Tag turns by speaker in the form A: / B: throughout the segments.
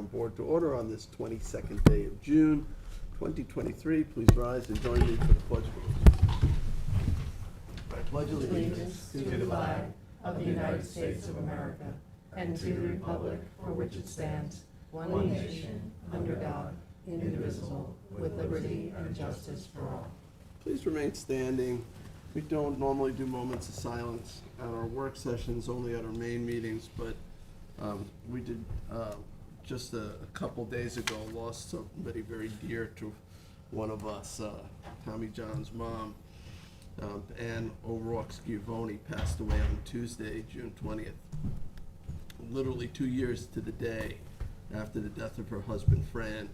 A: Board to order on this 22nd day of June, 2023. Please rise and join me for the Pledge of Allegiance. I pledge
B: Allegiance to the flag of the United States of America and to the republic for which it stands, one nation, under God, indivisible, with liberty and justice for all.
A: Please remain standing. We don't normally do moments of silence at our work sessions, only at our main meetings, but we did just a couple days ago lost somebody very dear to one of us. Tommy John's mom, Ann O'Rourke Schiavone, passed away on Tuesday, June 20th. Literally 2 years to the day after the death of her husband, Fran.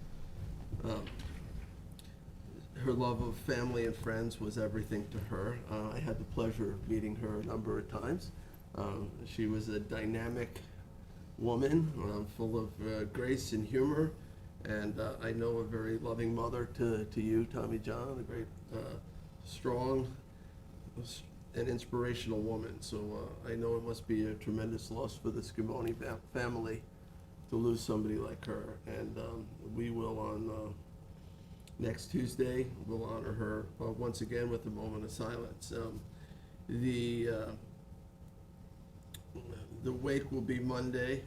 A: Her love of family and friends was everything to her. I had the pleasure of meeting her a number of times. She was a dynamic woman, full of grace and humor, and I know a very loving mother to you, Tommy John, a great, strong and inspirational woman. So I know it must be a tremendous loss for the Schiavone family to lose somebody like her, and we will on next Tuesday, we'll honor her once again with a moment of silence. The wake will be Monday,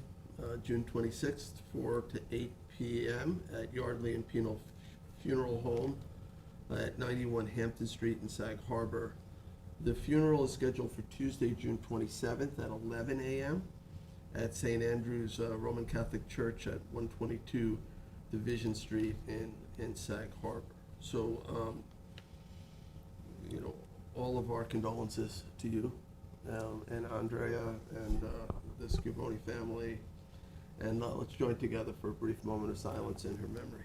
A: June 26th, 4 to 8 p.m. at Yardley and Penal Funeral Home at 91 Hampton Street in Sag Harbor. The funeral is scheduled for Tuesday, June 27th at 11 a.m. at St. Andrew's Roman Catholic Church at 122 Division Street in Sag Harbor. So, all of our condolences to you and Andrea and the Schiavone family, and let's join together for a brief moment of silence in her memory.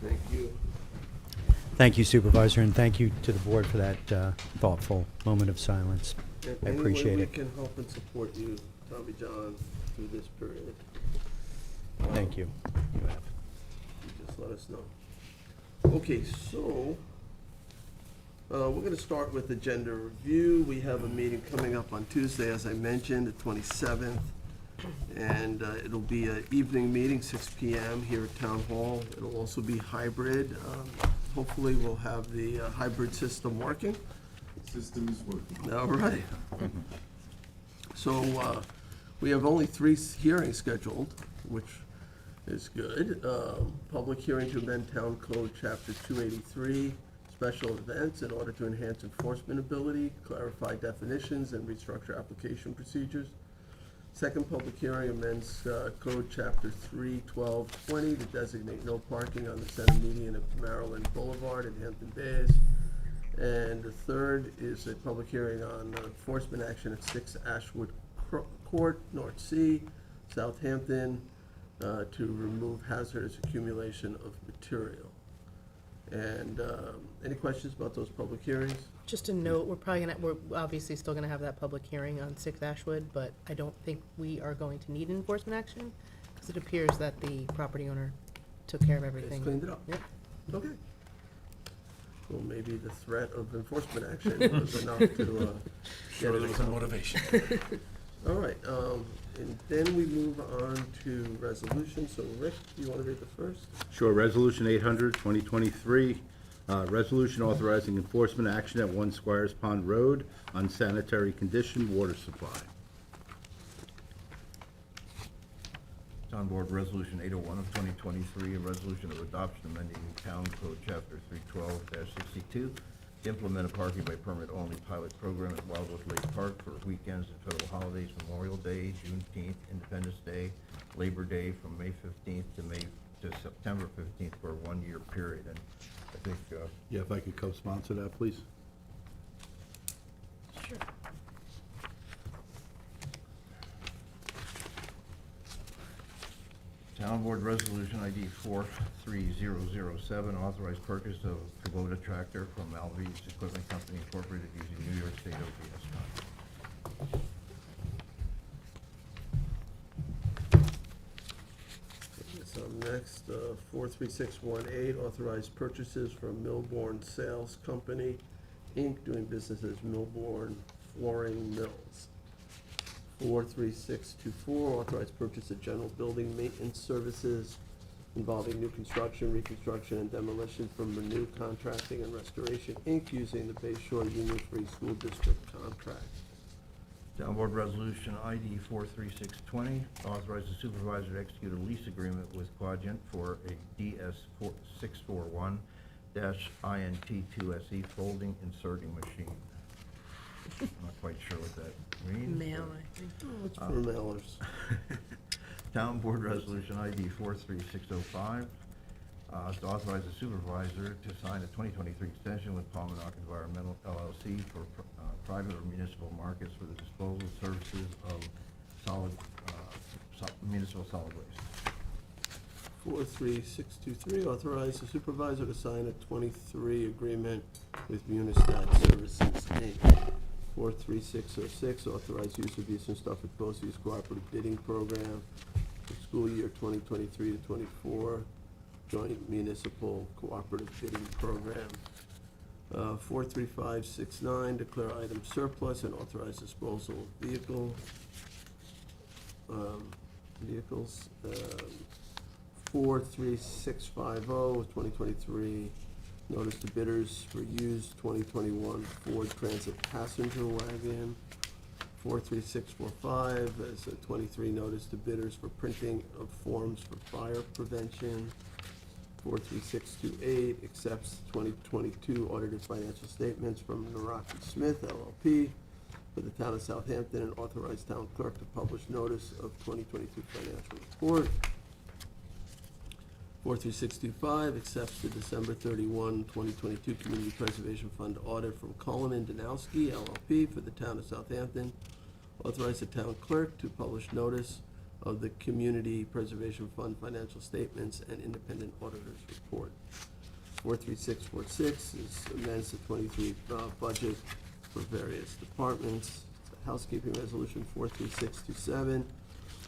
A: Thank you.
C: Thank you, Supervisor, and thank you to the board for that thoughtful moment of silence. I appreciate
A: Any way
C: it.
A: we can help and support you, Tommy John, through this period.
C: Thank you. You have.
A: You just let us know. Okay, so we're going to start with agenda review. We have a meeting coming up on Tuesday, as I mentioned, the 27th. And it'll be an evening meeting, 6 p.m. here at Town Hall. It'll also be hybrid. Hopefully we'll have the hybrid system working.
D: System is working.
A: All right. So we have only 3 hearings scheduled, which is good. Public hearing to amend Town Code Chapter 283, special events in order to enhance enforcement ability, clarify definitions, and restructure application procedures. Second public hearing amends Code Chapter 31220 to designate no parking on the center median of Maryland Boulevard in Hampton Bays. And the third is a public hearing on enforcement action at 6 Ashwood Court, North Sea, Southampton, to remove hazardous accumulation of material. And any questions about those public hearings?
B: Just a note, we're obviously still gonna have that public hearing on 6 Ashwood, but I don't think we are going to need enforcement action, because it appears that the property owner took care of everything.
A: It's cleaned it up?
B: Yep.
A: Okay. Well, maybe the threat of enforcement action was enough to
D: Sure, there was a motivation.
A: All right, and then we move on to resolution. So Rick, do you want to read the first?
E: Sure. Resolution 800, 2023, resolution authorizing enforcement action at 1 Squires Pond Road, unsanitary condition water supply.
F: Town Board Resolution 801 of 2023, a resolution of adoption amending Town Code Chapter 312-62 to implement a parking by permit only pilot program at Wildwood Lake Park for weekends and federal holidays, Memorial Day, Juneteenth, Independence Day, Labor Day from May 15th to September 15th for a 1-year period. And I think
E: Yeah, if I could co-sponsor that, please.
B: Sure.
F: Town Board Resolution ID 43007, authorized purchase of Kubota tractor from Alves Equipment Company Incorporated using New York State OPS contract.
A: So next, 43618, authorized purchases from Milbourne Sales Company, Inc., doing business as Milbourne Flooring Mills. 43624, authorized purchase of general building maintenance services involving new construction, reconstruction, and demolition from Renew Contracting and Restoration, Inc., using the Bay Shore Union Free School District contract.
F: Town Board Resolution ID 43620, authorize the supervisor to execute a lease agreement with Quadient for a DS641-INT2SE folding inserting machine. I'm not quite sure what that means.
B: Mail, I think.
A: Oh, it's for mailers.
F: Town Board Resolution ID 43605, to authorize the supervisor to sign a 2023 extension with Palmanock Environmental LLC for private or municipal markets for the disposal services of municipal solid waste.
A: 43623, authorize the supervisor to sign a 23 agreement with Munistat Services, Inc. 43606, authorize use of Eastern Suffolk BOCES Cooperative Bidding Program for school year 2023 to 24, Joint Municipal Cooperative Bidding Program. 43569, declare item surplus and authorize disposal of vehicles. 43650, 2023, notice to bidders for used 2021 Ford Transit passenger wagon. 43645, as a 23, notice to bidders for printing of forms for fire prevention. 43628, accepts 2022 audited financial statements from Naraki Smith LLP for the town of Southampton, and authorize town clerk to publish notice of 2022 financial report. 43625, accepts the December 31, 2022 Community Preservation Fund audit from Cullen and Danowski LLP for the town of Southampton. Authorize the town clerk to publish notice of the Community Preservation Fund financial statements and independent auditor's report. 43646 is amends the 23 budget for various departments. Housekeeping resolution 43627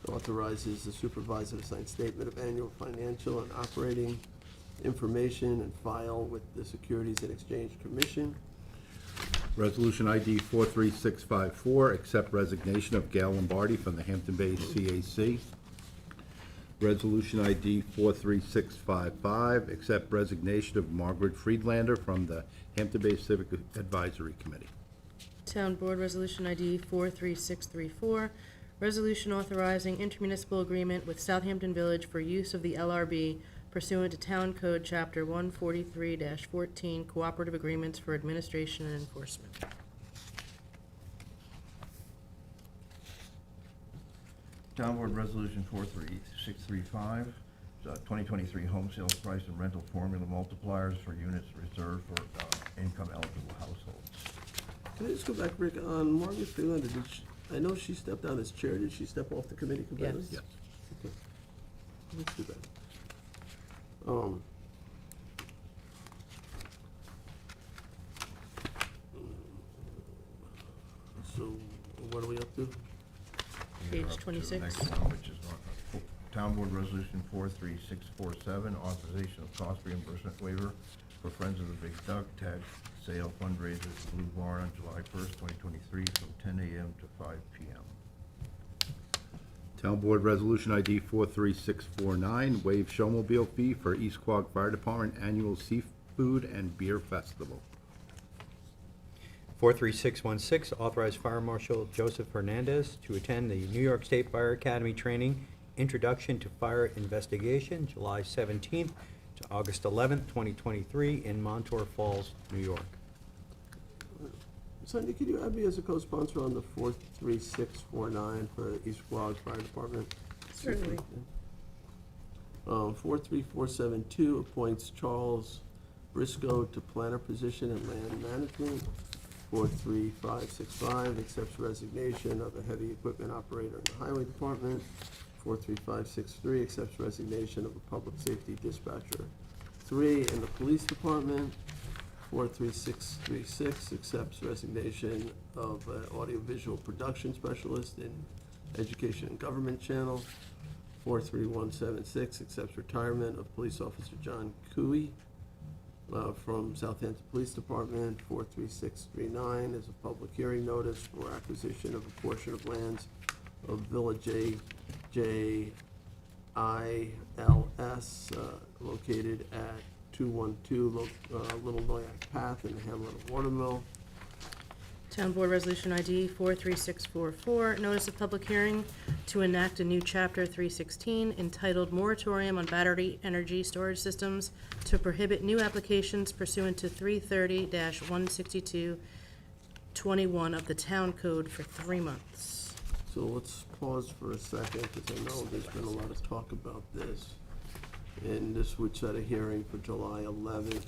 A: authorizes the supervisor to sign statement of annual financial and operating information and file with the Securities and Exchange Commission.
E: Resolution ID 43654, accept resignation of Gail Lombardi from the Hampton Bay CAC. Resolution ID 43655, accept resignation of Margaret Friedlander from the Hampton Bay Civic Advisory Committee.
B: Town Board Resolution ID 43634, resolution authorizing intermunicipal agreement with Southampton Village for use of the LRB pursuant to Town Code Chapter 143-14, Cooperative Agreements for Administration and Enforcement.
F: Town Board Resolution 43635, 2023 home sales price and rental formula multipliers for units reserved for income eligible households.
A: Can I just go back, Rick, on Margaret Freelander? I know she stepped down as chair. Did she step off the committee completely?
B: Yes.
A: Okay. Let's do that. So, what are we up to?
F: We're
B: Page
F: up to the
B: 26.
F: next one, which is Town Board Resolution 43647, authorization of cost reimbursement waiver for Friends of the Big Duck tag sale fundraiser at Blue Barn on July 1st, 2023, from 10 a.m. to 5 p.m.
E: Town Board Resolution ID 43649, waive showmobile fee for East Quogue Fire Department Annual Seafood and Beer Festival.
C: 43616, authorize Fire Marshal Joseph Hernandez to attend the New York State Fire Academy Training Introduction to Fire Investigation, July 17th to August 11th, 2023, in Montour Falls, New York.
A: Sandy, could you add me as a co-sponsor on the 43649 for East Quogue Fire Department?
B: Certainly.
A: 43472 appoints Charles Briscoe to planner position in land management. 43565 accepts resignation of a heavy equipment operator in the highway department. 43563 accepts resignation of a public safety dispatcher. 3, in the police department, 43636 accepts resignation of an audiovisual production specialist in education and government channel. 43176 accepts retirement of police officer John Cooey from Southampton Police Department. 43639 is a public hearing notice for acquisition of a portion of lands of Villa JILS located at 212 Little Noyak Path in the hamlet of Watermill.
B: Town Board Resolution ID 43644, notice of public hearing to enact a new Chapter 316 entitled Moratorium on Battery Energy Storage Systems to prohibit new applications pursuant to 330-162-21 of the Town Code for 3 months.
A: So let's pause for a second, because I know there's been a lot of talk about this. And this would set a hearing for July 11th.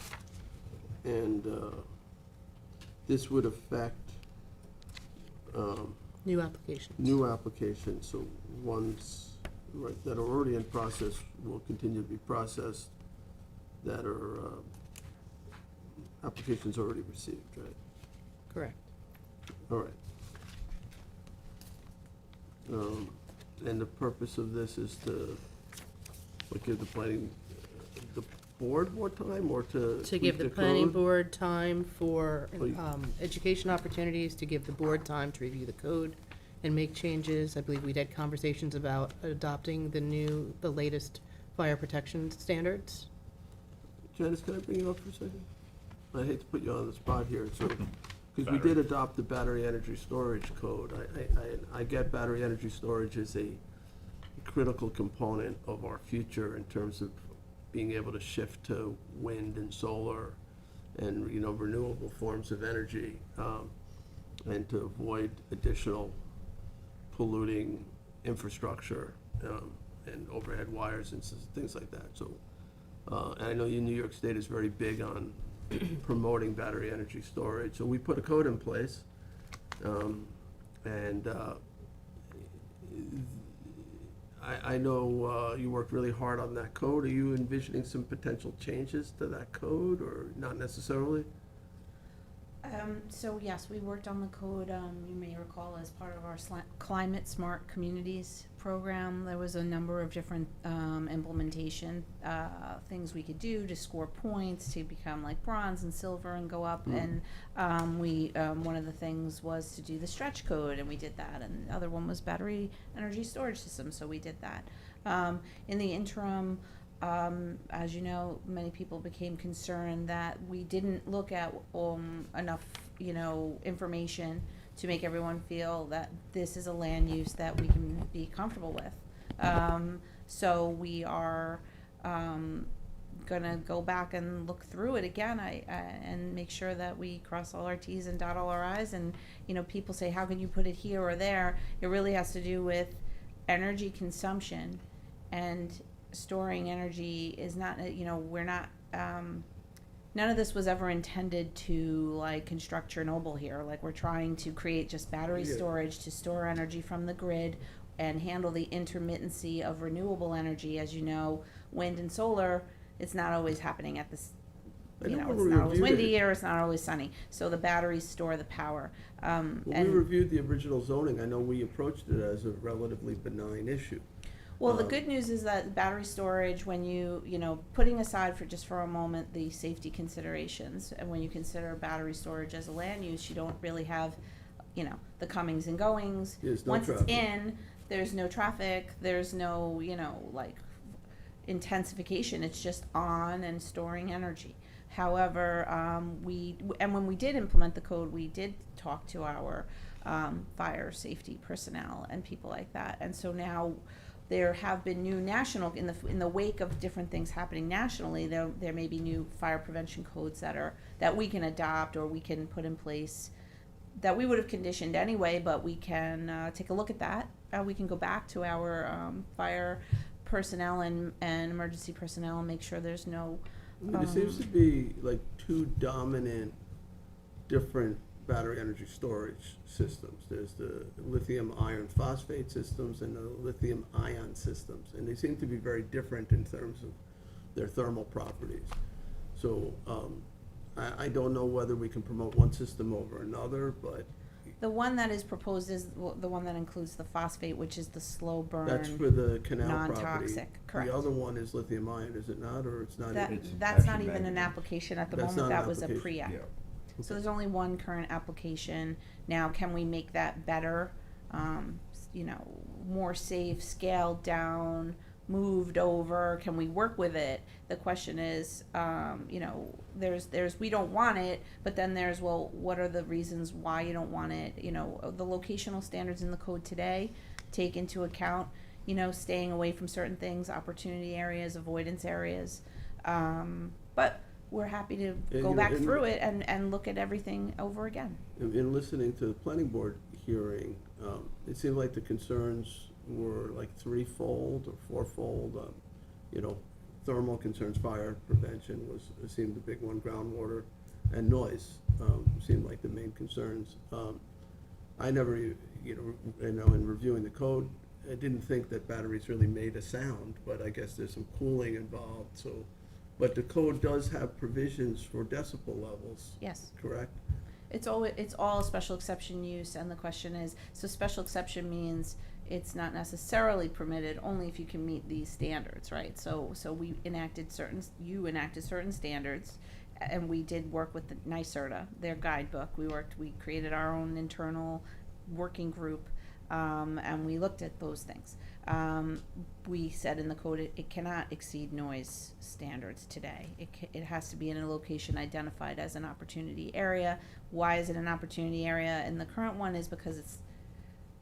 A: And this would affect
B: New applications.
A: new applications, so ones that are already in process will continue to be processed, that are applications already received, right?
B: Correct.
A: All right. And the purpose of this is to, give the planning, the board more time, or to
B: To give the
A: tweak
B: planning
A: code?
B: board time for
A: Oh, you-
B: education opportunities, to give the board time to review the code and make changes. I believe we'd had conversations about adopting the latest fire protection standards.
A: Janice, can I bring you up for a second? I hate to put you on the spot here, so, because we did adopt the battery energy storage code. I get battery energy storage is a critical component of our future in terms of being able to shift to wind and solar and, renewable forms of energy, and to avoid additional polluting infrastructure, and overhead wires and things like that. So, and I know New York State is very big on promoting battery energy storage. So we put a code in place, and I know you worked really hard on that code. Are you envisioning some potential changes to that code, or not necessarily?
G: So yes, we worked on the code, you may recall, as part of our Climate Smart Communities program. There was a number of different implementation things we could do to score points, to become like bronze and silver and go up. And we one of the things was to do the stretch code, and we did that. And the other one was battery energy storage systems, so we did that. In the interim, as you know, many people became concerned that we didn't look at enough, information to make everyone feel that this is a land use that we can be comfortable with. So we are gonna go back and look through it again, and make sure that we cross all our T's and dot all our I's. And people say, how can you put it here or there? It really has to do with energy consumption, and storing energy is not, we're not, none of this was ever intended to construct Chernobyl here. We're trying to create just battery storage to store energy from the grid and handle the intermittency of renewable energy. As you know, wind and solar, it's not always happening at this,
A: I know
G: it's
A: when we
G: not always
A: reviewed
G: windy
A: it.
G: or it's not always sunny. So the batteries store the power.
A: When we
G: And
A: reviewed the original zoning, I know we approached it as a relatively benign issue.
G: well, the good news is that battery storage, when putting aside for a moment the safety considerations, and when you consider battery storage as a land use, you don't really have, the comings and goings.
A: There's no
G: Once
A: traffic.
G: it's in, there's no traffic, there's no, intensification. It's just on and storing energy. However, when we did implement the code, we did talk to our fire safety personnel and people like that. And so now there have been new national, in the wake of different things happening nationally, there may be new fire prevention codes that we can adopt or we can put in place that we would have conditioned anyway, but we can take a look at that. We can go back to our fire personnel and emergency personnel and make sure there's no.
A: There seems to be two dominant different battery energy storage systems. There's the lithium iron phosphate systems and the lithium ion systems, and they seem to be very different in terms of their thermal properties. So, I don't know whether we can promote one system over another, but
G: The one that is proposed is the one that includes the phosphate, which is the slow burn.
A: that's for the canal property.
G: non-toxic, correct.
A: The other one is lithium ion, is it not, or it's not?
G: That,
F: It's
G: that's not
F: actually
G: even an
F: manganese.
G: application at the
A: That's
G: moment,
A: not an
G: that was a
A: application.
G: pre-app.
F: Yeah.
G: So there's only one current application. Now, can we make that better, more safe, scaled down, moved over? Can we work with it? The question is, there's, we don't want it, but then there's, well, what are the reasons why you don't want it? The locational standards in the code today take into account, staying away from certain things, opportunity areas, avoidance areas. But we're happy to go back through it and look at everything over again.
A: In listening to the planning board hearing, it seemed like the concerns were like threefold or fourfold. Thermal concerns, fire prevention seemed the big one, groundwater, and noise seemed like the main concerns. I never, in reviewing the code, I didn't think that batteries really made a sound, but I guess there's some cooling involved, so. But the code does have provisions for decibel levels,
G: Yes.
A: correct?
G: It's all special exception use, and the question is, so special exception means it's not necessarily permitted only if you can meet these standards, right? So you enacted certain standards, and we did work with the NYSERDA, their guidebook. We created our own internal working group, and we looked at those things. We said in the code it cannot exceed noise standards today. It has to be in a location identified as an opportunity area. Why is it an opportunity area? And the current one is because it's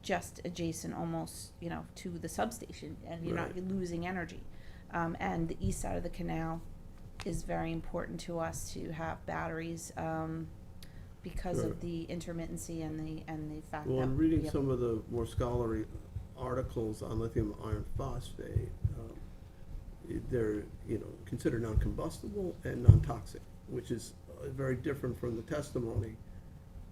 G: just adjacent almost, to the substation, and you're not losing energy. And the east side of the canal is very important to us to have batteries, because
A: Sure.
G: of the intermittency and the fact
A: Well,
G: that
A: in reading
G: we have-
A: some of the more scholarly articles on lithium iron phosphate, they're, considered non-combustible and non-toxic, which is very different from the testimony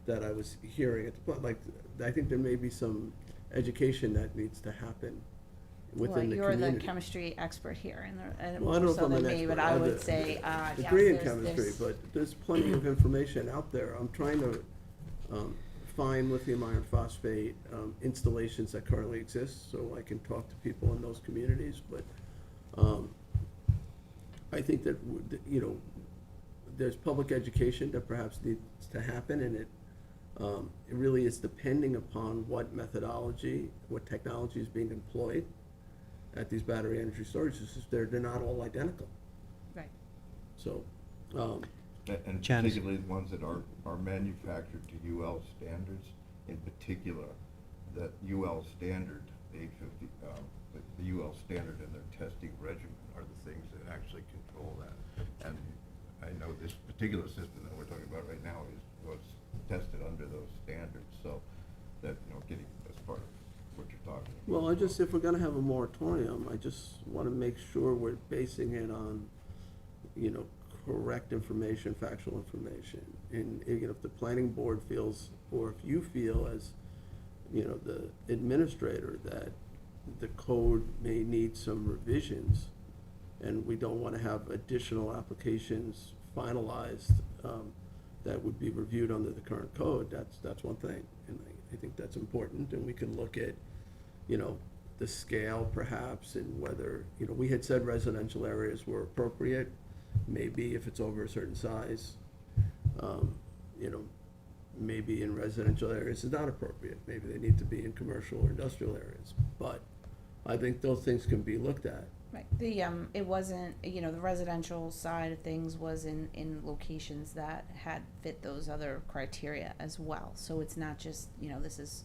A: that I was hearing at the point. Like, I think there may be some education that needs to happen within the
G: Well, you're
A: community.
G: the chemistry expert here, and
A: Well, I don't know
G: more
A: if
G: so
A: I'm an
G: than me,
A: expert.
G: but
A: I
G: I
A: have
G: would
A: a
G: say, yes,
A: degree in
G: there's-
A: chemistry,
G: there's-
A: but there's plenty of information out there. I'm trying to find lithium iron phosphate installations that currently exist, so I can talk to people in those communities. But I think that there's public education that perhaps needs to happen, and it really is depending upon what methodology, what technology is being employed at these battery energy storage systems. They're not all identical.
G: Right.
A: So,
F: And
C: Janice.
F: particularly the ones that are manufactured to UL standards, in particular, that UL standard, the 850, the UL standard and their testing regimen are the things that actually control that. And I know this particular system that we're talking about right now was tested under those standards, so that, getting as part of what you're talking about.
A: well, if we're gonna have a moratorium, I just wanna make sure we're basing it on, correct information, factual information. And, if the planning board feels, or if you feel as, the administrator, that the code may need some revisions, and we don't wanna have additional applications finalized, that would be reviewed under the current code, that's one thing. And I think that's important, and we can look at, the scale perhaps, and whether, we had said residential areas were appropriate. Maybe if it's over a certain size, maybe in residential areas it's not appropriate. Maybe they need to be in commercial or industrial areas. But I think those things can be looked at.
G: Right, it wasn't, the residential side of things was in locations that had fit those other criteria as well. So it's not just, this is,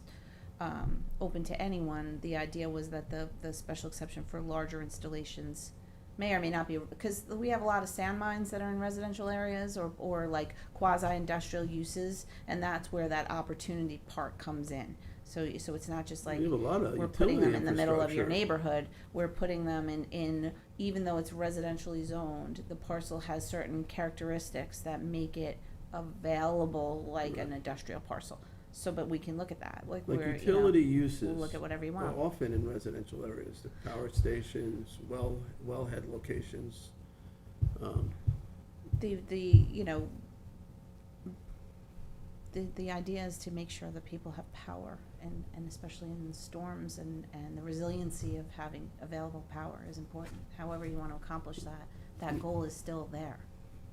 G: open to anyone. The idea was that the special exception for larger installations may or may not be, because we have a lot of sand mines that are in residential areas or like quasi-industrial uses, and that's where that opportunity part comes in. So it's not just like
A: We have a lot of
G: we're putting them
A: utility
G: in the middle of your
A: infrastructure.
G: neighborhood, we're putting them in, even though it's residentially zoned, the parcel has certain characteristics that make it available like an
A: Right.
G: industrial parcel. So, but we can look at that, like
A: Like
G: we're,
A: utility
G: we'll
A: uses
G: look at whatever you
A: are
G: want.
A: often in residential areas, the power stations, wellhead locations.
G: The idea is to make sure that people have power, and especially in storms, and the resiliency of having available power is important. However you want to accomplish that, that goal is still there.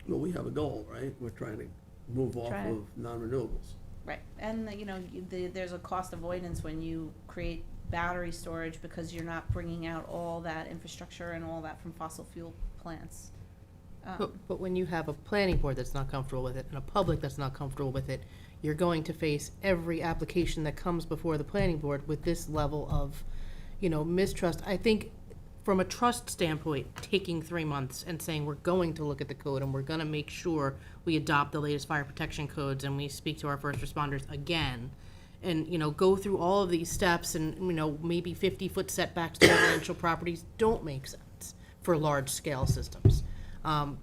A: Well, we have a goal, right? We're trying to move off
G: Try to-
A: of non-renewables.
G: Right, and, there's a cost avoidance when you create battery storage, because you're not bringing out all that infrastructure and all that from fossil fuel plants.
B: But when you have a planning board that's not comfortable with it and a public that's not comfortable with it, you're going to face every application that comes before the planning board with this level of, mistrust. I think from a trust standpoint, taking 3 months and saying we're going to look at the code and we're gonna make sure we adopt the latest fire protection codes and we speak to our first responders again, and, go through all of these steps, and, maybe 50-foot setbacks to residential properties don't make sense for large-scale systems.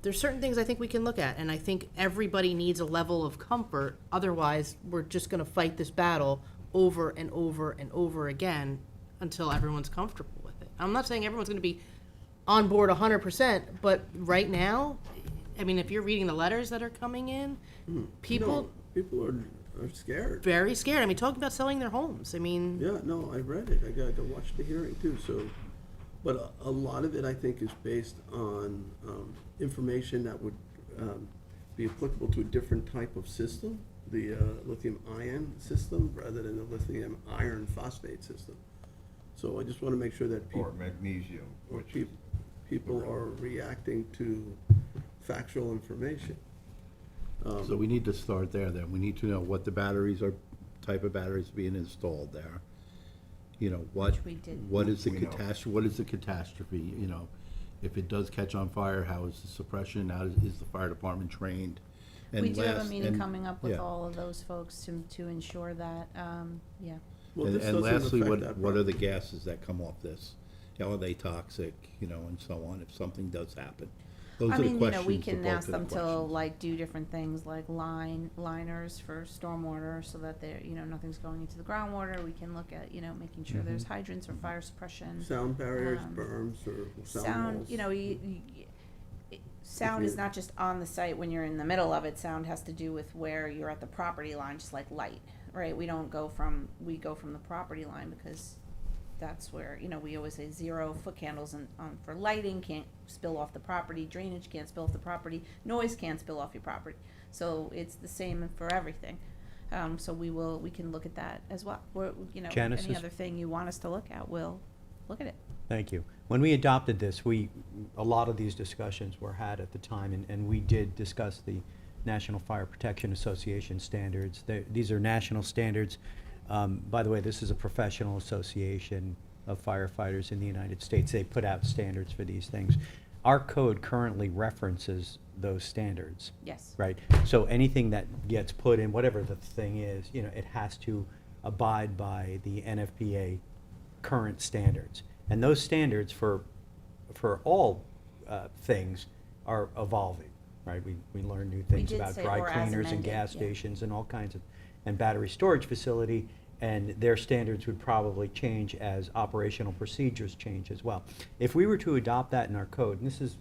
B: There's certain things I think we can look at, and I think everybody needs a level of comfort. Otherwise, we're just gonna fight this battle over and over and over again until everyone's comfortable with it. I'm not saying everyone's gonna be on board 100%, but right now, I mean, if you're reading the letters that are coming in, people
A: No, people are scared.
B: very scared. I mean, talking about selling their homes. I mean,
A: Yeah, no, I read it. I got to watch the hearing too, so. But a lot of it, I think, is based on information that would be applicable to a different type of system, the lithium ion system, rather than the lithium iron phosphate system. So I just want to make sure that
F: Or magnesium, which is.
A: people are reacting to factual information.
E: So we need to start there then. We need to know what the batteries are, type of batteries being installed there. What
G: Which we did.
E: what is the
F: We know.
E: catastrophe, if it does catch on fire, how is the suppression, how is the fire department trained? And
G: We do have a
E: last-
G: meeting
E: and-
G: coming up with
E: yeah.
G: all of those folks to ensure that, yeah.
A: Well,
E: And
A: this
E: and
A: doesn't
E: lastly,
A: affect that
E: what are the
A: property.
E: gases that come off this? Are they toxic, and so on, if something does happen? Those
G: I
E: are the
G: mean,
E: questions.
G: we
E: the
G: can
E: bulk
G: ask
E: of the
G: them to
E: questions.
G: like do different things like liners for stormwater, so that they're, nothing's going into the groundwater. We can look at, making sure there's hydrants or fire suppression.
A: Sound barriers,
G: um,
A: berms, or sound
G: Sound,
A: walls?
G: sound
A: you-
G: is not just on the site when you're in the middle of it. Sound has to do with where you're at the property line, just like light, right? We go from the property line, because that's where, we always say 0 foot candles for lighting can't spill off the property, drainage can't spill off the property, noise can't spill off your property. So it's the same for everything. So we can look at that as well.
C: Janice
G: Any
C: is-
G: other thing you want us to look at, we'll look at it.
C: Thank you. When we adopted this, a lot of these discussions were had at the time, and we did discuss the National Fire Protection Association standards. These are national standards. By the way, this is a professional association of firefighters in the United States. They put out standards for these things. Our code currently references those standards.
G: Yes.
C: Right, so anything that gets put in, whatever the thing is, it has to abide by the NFPA current standards. And those standards for all things are evolving, right? We learn new things
G: did
C: about
G: say
C: dry
G: or as
C: cleaners and
G: amended,
C: gas
G: yeah.
C: stations and all kinds of, and battery storage facility, and their standards would probably change as operational procedures change as well. If we were to adopt that in our code, and this is,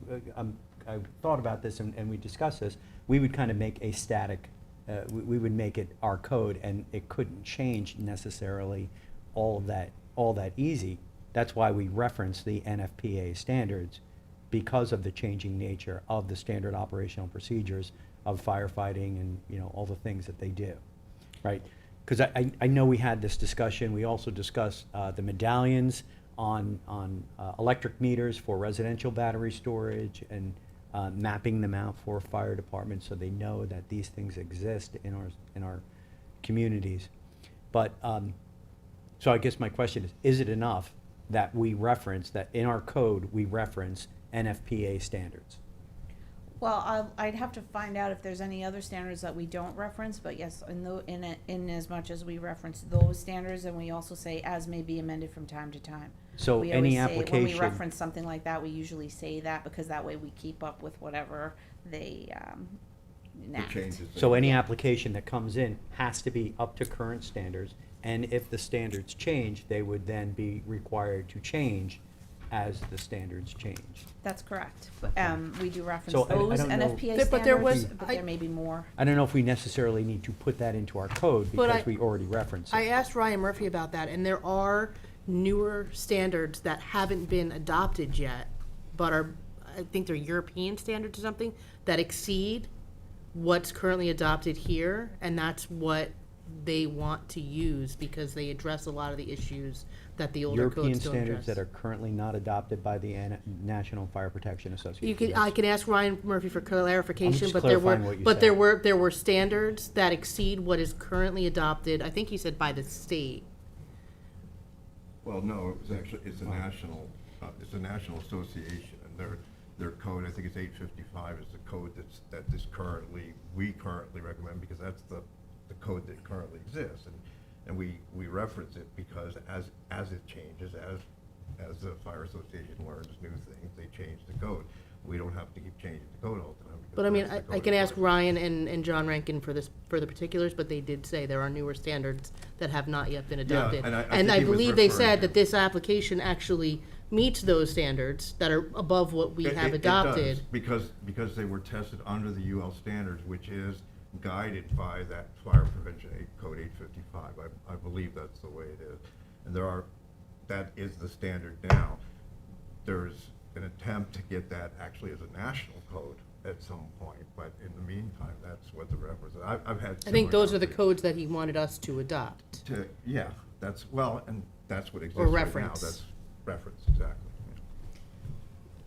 C: I thought about this and we discussed this, we would kind of make a static, we would make it our code, and it couldn't change necessarily all that easy. That's why we reference the NFPA standards, because of the changing nature of the standard operational procedures of firefighting and, all the things that they do, right? Because I know we had this discussion. We also discussed the medallions on electric meters for residential battery storage, and mapping them out for fire departments so they know that these things exist in our communities. But so I guess my question is it enough that we reference, that in our code we reference NFPA standards?
G: Well, I'd have to find out if there's any other standards that we don't reference, but yes, in as much as we reference those standards, and we also say as may be amended from time to time.
C: So
G: We
C: any
G: always say, when we
C: application,
G: reference something like that, we usually say that, because that way we keep up with whatever they, enact.
F: changes.
C: So any application that comes in has to be up to current standards, and if the standards change, they would then be required to change as the standards change.
G: That's correct. But, we do reference
C: So I
G: those
C: don't know-
G: NFPA
B: But there was-
G: standards, but there may be more.
C: I don't know if we necessarily need to put that into our code
B: But
C: because
B: I-
C: we already reference it.
B: I asked Ryan Murphy about that, and there are newer standards that haven't been adopted yet, but are, I think they're European standards or something, that exceed what's currently adopted here, and that's what they want to use because they address a lot of the issues that the older
C: European
B: codes don't
C: standards
B: address.
C: that are currently not adopted by the National Fire Protection Association.
B: You could,
C: yes.
B: I could ask Ryan Murphy for clarification,
C: just
B: but there were,
C: clarifying what you
B: but there
C: said.
B: were, there were standards that exceed what is currently adopted, I think he said by the state.
F: Well, no, it was actually, it's a national association, and their code, I think it's 855 is the code we currently recommend, because that's the code that currently exists. And we reference it because as it changes, as the fire association learns new things, they change the code. We don't have to keep changing the code all the time. because
B: But I mean,
F: that's the
B: I
F: code
B: can
F: in
B: ask
F: place.
B: Ryan and John Rankin for the particulars, but they did say there are newer standards that have not yet been adopted.
F: and I
B: And
F: think
B: I
F: he was
B: believe they
F: referring
B: said
F: to-
B: that this application actually meets those standards that are above what we have
F: It does,
B: adopted.
F: because they were tested under the UL standards, which is guided by that Fire Prevention Code 855. I believe that's the way it is. And that is the standard now. There's an attempt to get that actually as a national code at some point, but in the meantime, that's what the reference, I've had.
B: I think
F: similar
B: those are the
F: conversations.
B: codes that he wanted us to adopt.
F: Yeah, and that's what exists
B: Or
F: right now.
B: reference.
F: That's reference, exactly.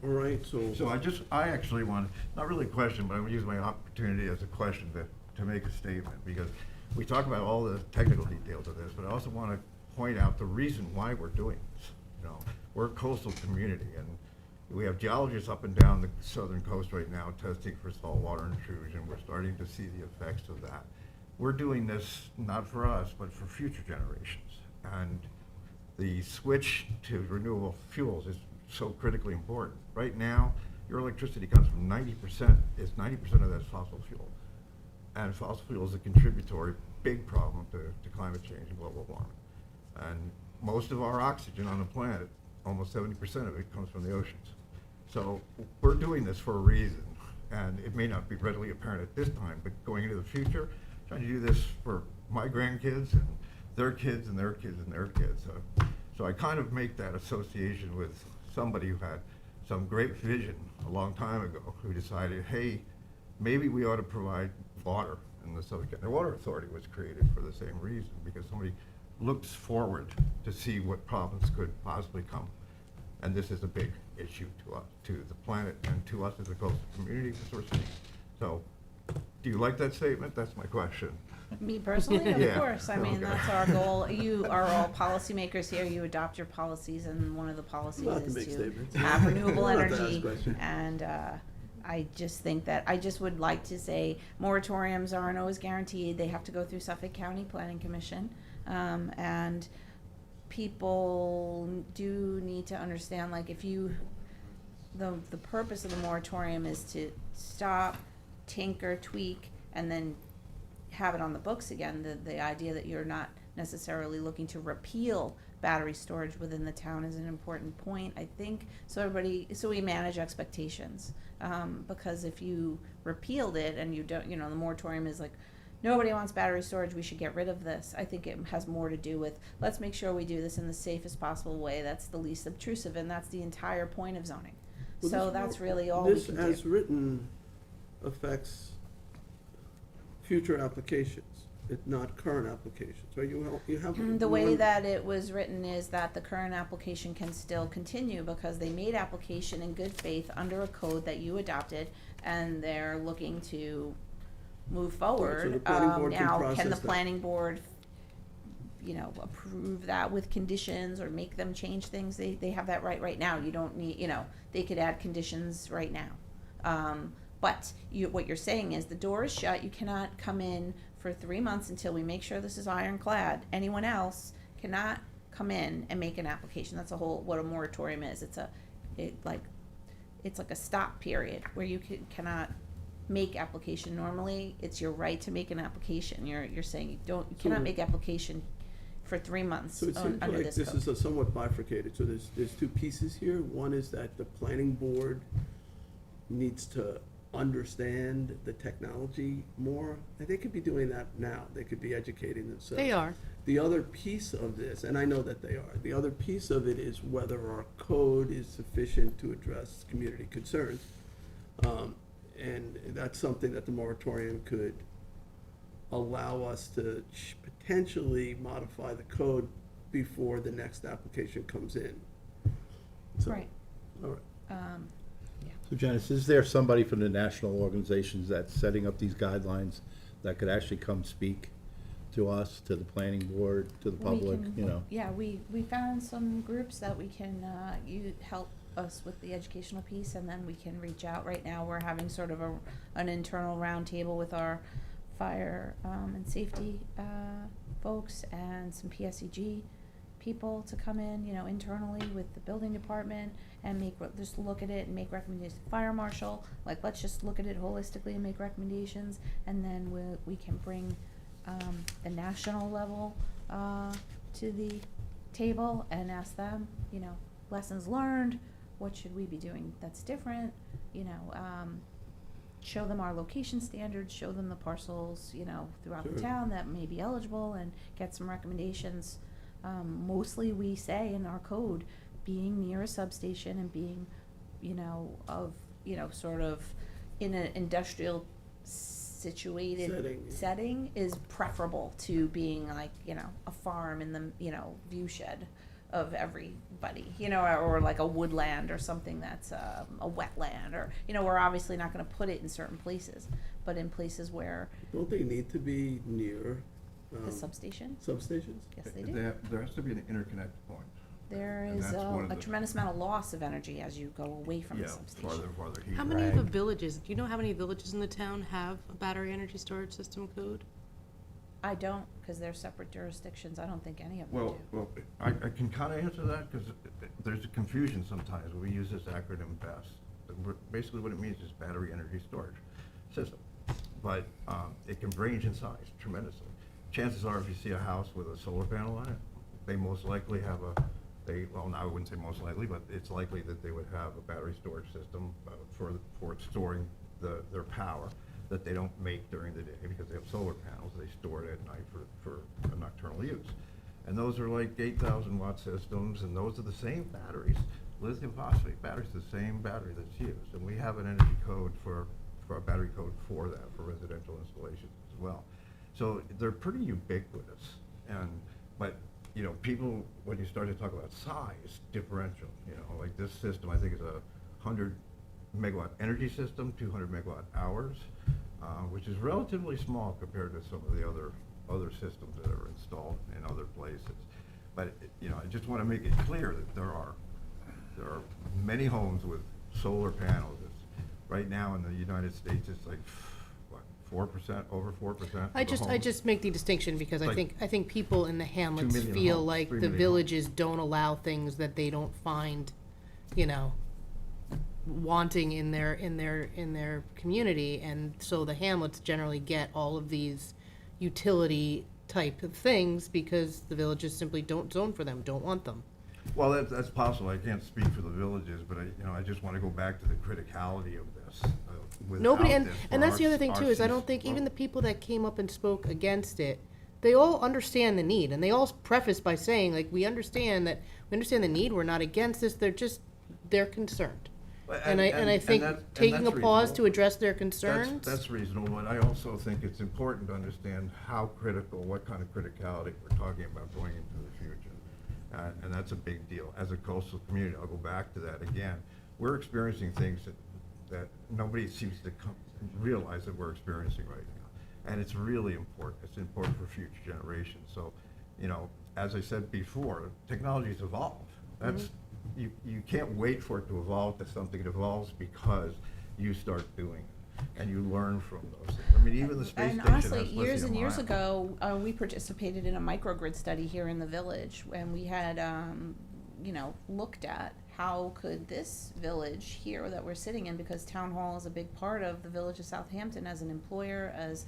A: All right, so.
F: So I actually want, not really a question, but I'm gonna use my opportunity as a question to make a statement, because we talk about all the technical details of this, but I also wanna point out the reason why we're doing this. You know, we're a coastal community, and we have geologists up and down the southern coast right now testing for saltwater intrusion. We're starting to see the effects of that. We're doing this not for us, but for future generations. And the switch to renewable fuels is so critically important. Right now, your electricity comes from 90%, it's 90% of that's fossil fuel. And fossil fuel is a contributory big problem to climate change and global warming. And most of our oxygen on the planet, almost 70% of it comes from the oceans. So we're doing this for a reason, and it may not be readily apparent at this time, but going into the future, trying to do this for my grandkids and their kids and their kids and their kids. So I kind of make that association with somebody who had some great vision a long time ago, who decided, hey, maybe we ought to provide water in the Southern California. The Water Authority was created for the same reason, because somebody looks forward to see what problems could possibly come. And this is a big issue to us, to the planet, and to us as a coastal community, the source city. So, do you like that statement? That's my question.
G: Me personally, of
F: Yeah,
G: course, I mean,
F: okay.
G: that's our goal. You are all policymakers here, you adopt your policies, and one of the policies
A: Not to
G: is
A: make
G: to
A: statements.
G: have renewable
A: Not to ask
G: energy.
A: questions.
G: And, I just think that, I just would like to say moratoriums aren't always guaranteed, they have to go through Suffolk County Planning Commission. And people do need to understand, like, if you, the purpose of the moratorium is to stop, tinker, tweak, and then have it on the books again. The idea that you're not necessarily looking to repeal battery storage within the town is an important point, I think, so we manage expectations. Because if you repealed it and you don't, the moratorium is like, nobody wants battery storage, we should get rid of this. I think it has more to do with, let's make sure we do this in the safest possible way, that's the least obtrusive, and that's the entire point of zoning.
A: Well,
G: So
A: this-
G: that's really all we can do.
A: This, as written, affects future applications, not current applications, right? You have.
G: The way that it was written is that the current application can still continue because they made application in good faith under a code that you adopted, and they're looking to move forward.
A: the planning board can
G: Now, can
A: process
G: the
A: that.
G: planning board, approve that with conditions or make them change things? They have that right now. You don't need, they could add conditions right now. But what you're saying is the door is shut, you cannot come in for 3 months until we make sure this is ironclad. Anyone else cannot come in and make an application. That's what a moratorium is. It's like a stop period where you cannot make application. Normally, it's your right to make an application. You're saying you cannot make application for 3 months
A: So it seems
G: under
A: like
G: this
A: this
G: code.
A: is a somewhat bifurcated, so there's two pieces here. One is that the planning board needs to understand the technology more, and they could be doing that now, they could be educating themselves.
B: They are.
A: The other piece of this, and I know that they are, the other piece of it is whether our code is sufficient to address community concerns. And that's something that the moratorium could allow us to potentially modify the code before the next application comes in. So,
G: Right.
A: all right.
E: So Janice, is there somebody from the national organizations that's setting up these guidelines that could actually come speak to us, to the planning board, to the public, you know?
G: Yeah, we found some groups that we can, you help us with the educational piece, and then we can reach out. Right now, we're having sort of an internal roundtable with our fire, and safety, folks, and some PSEG people to come in, you know, internally with the building department and just look at it and make recommendations. Fire marshal, like, let's just look at it holistically and make recommendations, and then we can bring, the national level, to the table and ask them, you know, lessons learned, what should we be doing that's different, you know, show them our location standards, show them the parcels, you know, throughout the
A: Sure.
G: town that may be eligible, and get some recommendations. Mostly we say in our code, being near a substation and being, you know, sort of in an industrial situated setting is preferable to being like, you know, a farm in the, you know, view shed of everybody, you know, or like a woodland or something that's a wetland, or, you know, we're obviously not gonna put it in certain places, but in places where
A: Don't they need to be near
G: the substation,
A: substations?
G: yes, they do.
F: There has to be an interconnect point.
G: There
F: And
G: is
F: that's one of
G: a
F: the-
G: tremendous amount of loss of energy as you go away from the
F: Yeah,
G: substation.
F: farther heat.
B: How many of the villages, do you know how many villages in the town have a battery energy storage system code?
G: I don't, because they're separate jurisdictions, I don't think any of them do.
F: Well, I can kind of answer that, because there's a confusion sometimes. We use this acronym BESS. Basically, what it means is battery energy storage system. But it can range in size tremendously. Chances are, if you see a house with a solar panel on it, they most likely have well, no, I wouldn't say most likely, but it's likely that they would have a battery storage system for storing their power that they don't make during the day, because they have solar panels. They store it at night for nocturnal use. And those are like 8,000 watt systems, and those are the same batteries. Lithium phosphate batteries, the same battery that's used. And we have an energy code for a battery code for that, for residential installations as well. So they're pretty ubiquitous. But you know, people, when you start to talk about size differential, you know, like this system, I think is a 100 megawatt energy system, 200 megawatt hours, which is relatively small compared to some of the other systems that are installed in other places. But, you know, I just want to make it clear that there are many homes with solar panels. Right now in the United States, it's like, what, 4%, over 4%?
B: I just make the distinction because I
F: Like
B: think people in the hamlets
F: 2 million
B: feel
F: homes,
B: like
F: 3
B: the
F: million
B: villages don't allow things that they don't find, you know, wanting in their community, and so the hamlets generally get all of these utility type of things because the villages simply don't zone for them, don't want them.
F: Well, that's possible. I can't speak for the villages, but I just want to go back to the criticality of this.
B: Nobody,
F: Without
B: and
F: this,
B: and
F: for
B: that's the other thing
F: our
B: too, is I
F: citizens-
B: don't think even
F: well,
B: the people that came up and spoke against it, they all understand the need, and they all preface by saying, like, we understand the need, we're not against this, they're concerned. And I think taking a
F: that's
B: pause to
F: reasonable.
B: address their concerns.
F: That's reasonable, but I also think it's important to understand how critical, what kind of criticality we're talking about going into the future. And that's a big deal. As a coastal community, I'll go back to that again. We're experiencing things that nobody seems to realize that we're experiencing right now. And it's really important. It's important for future generations. So, you know, as I said before, technology's evolved. That's, you can't wait for it to evolve to something. It evolves because you start doing it. And you learn from those things. I mean, even the space
G: And
F: station
G: honestly,
F: has
G: years and
F: lithium
G: years
F: ion.
G: ago, we participated in a microgrid study here in the village, and we had, you know, looked at how could this village here that we're sitting in, because town hall is a big part of the village of Southampton as an employer, as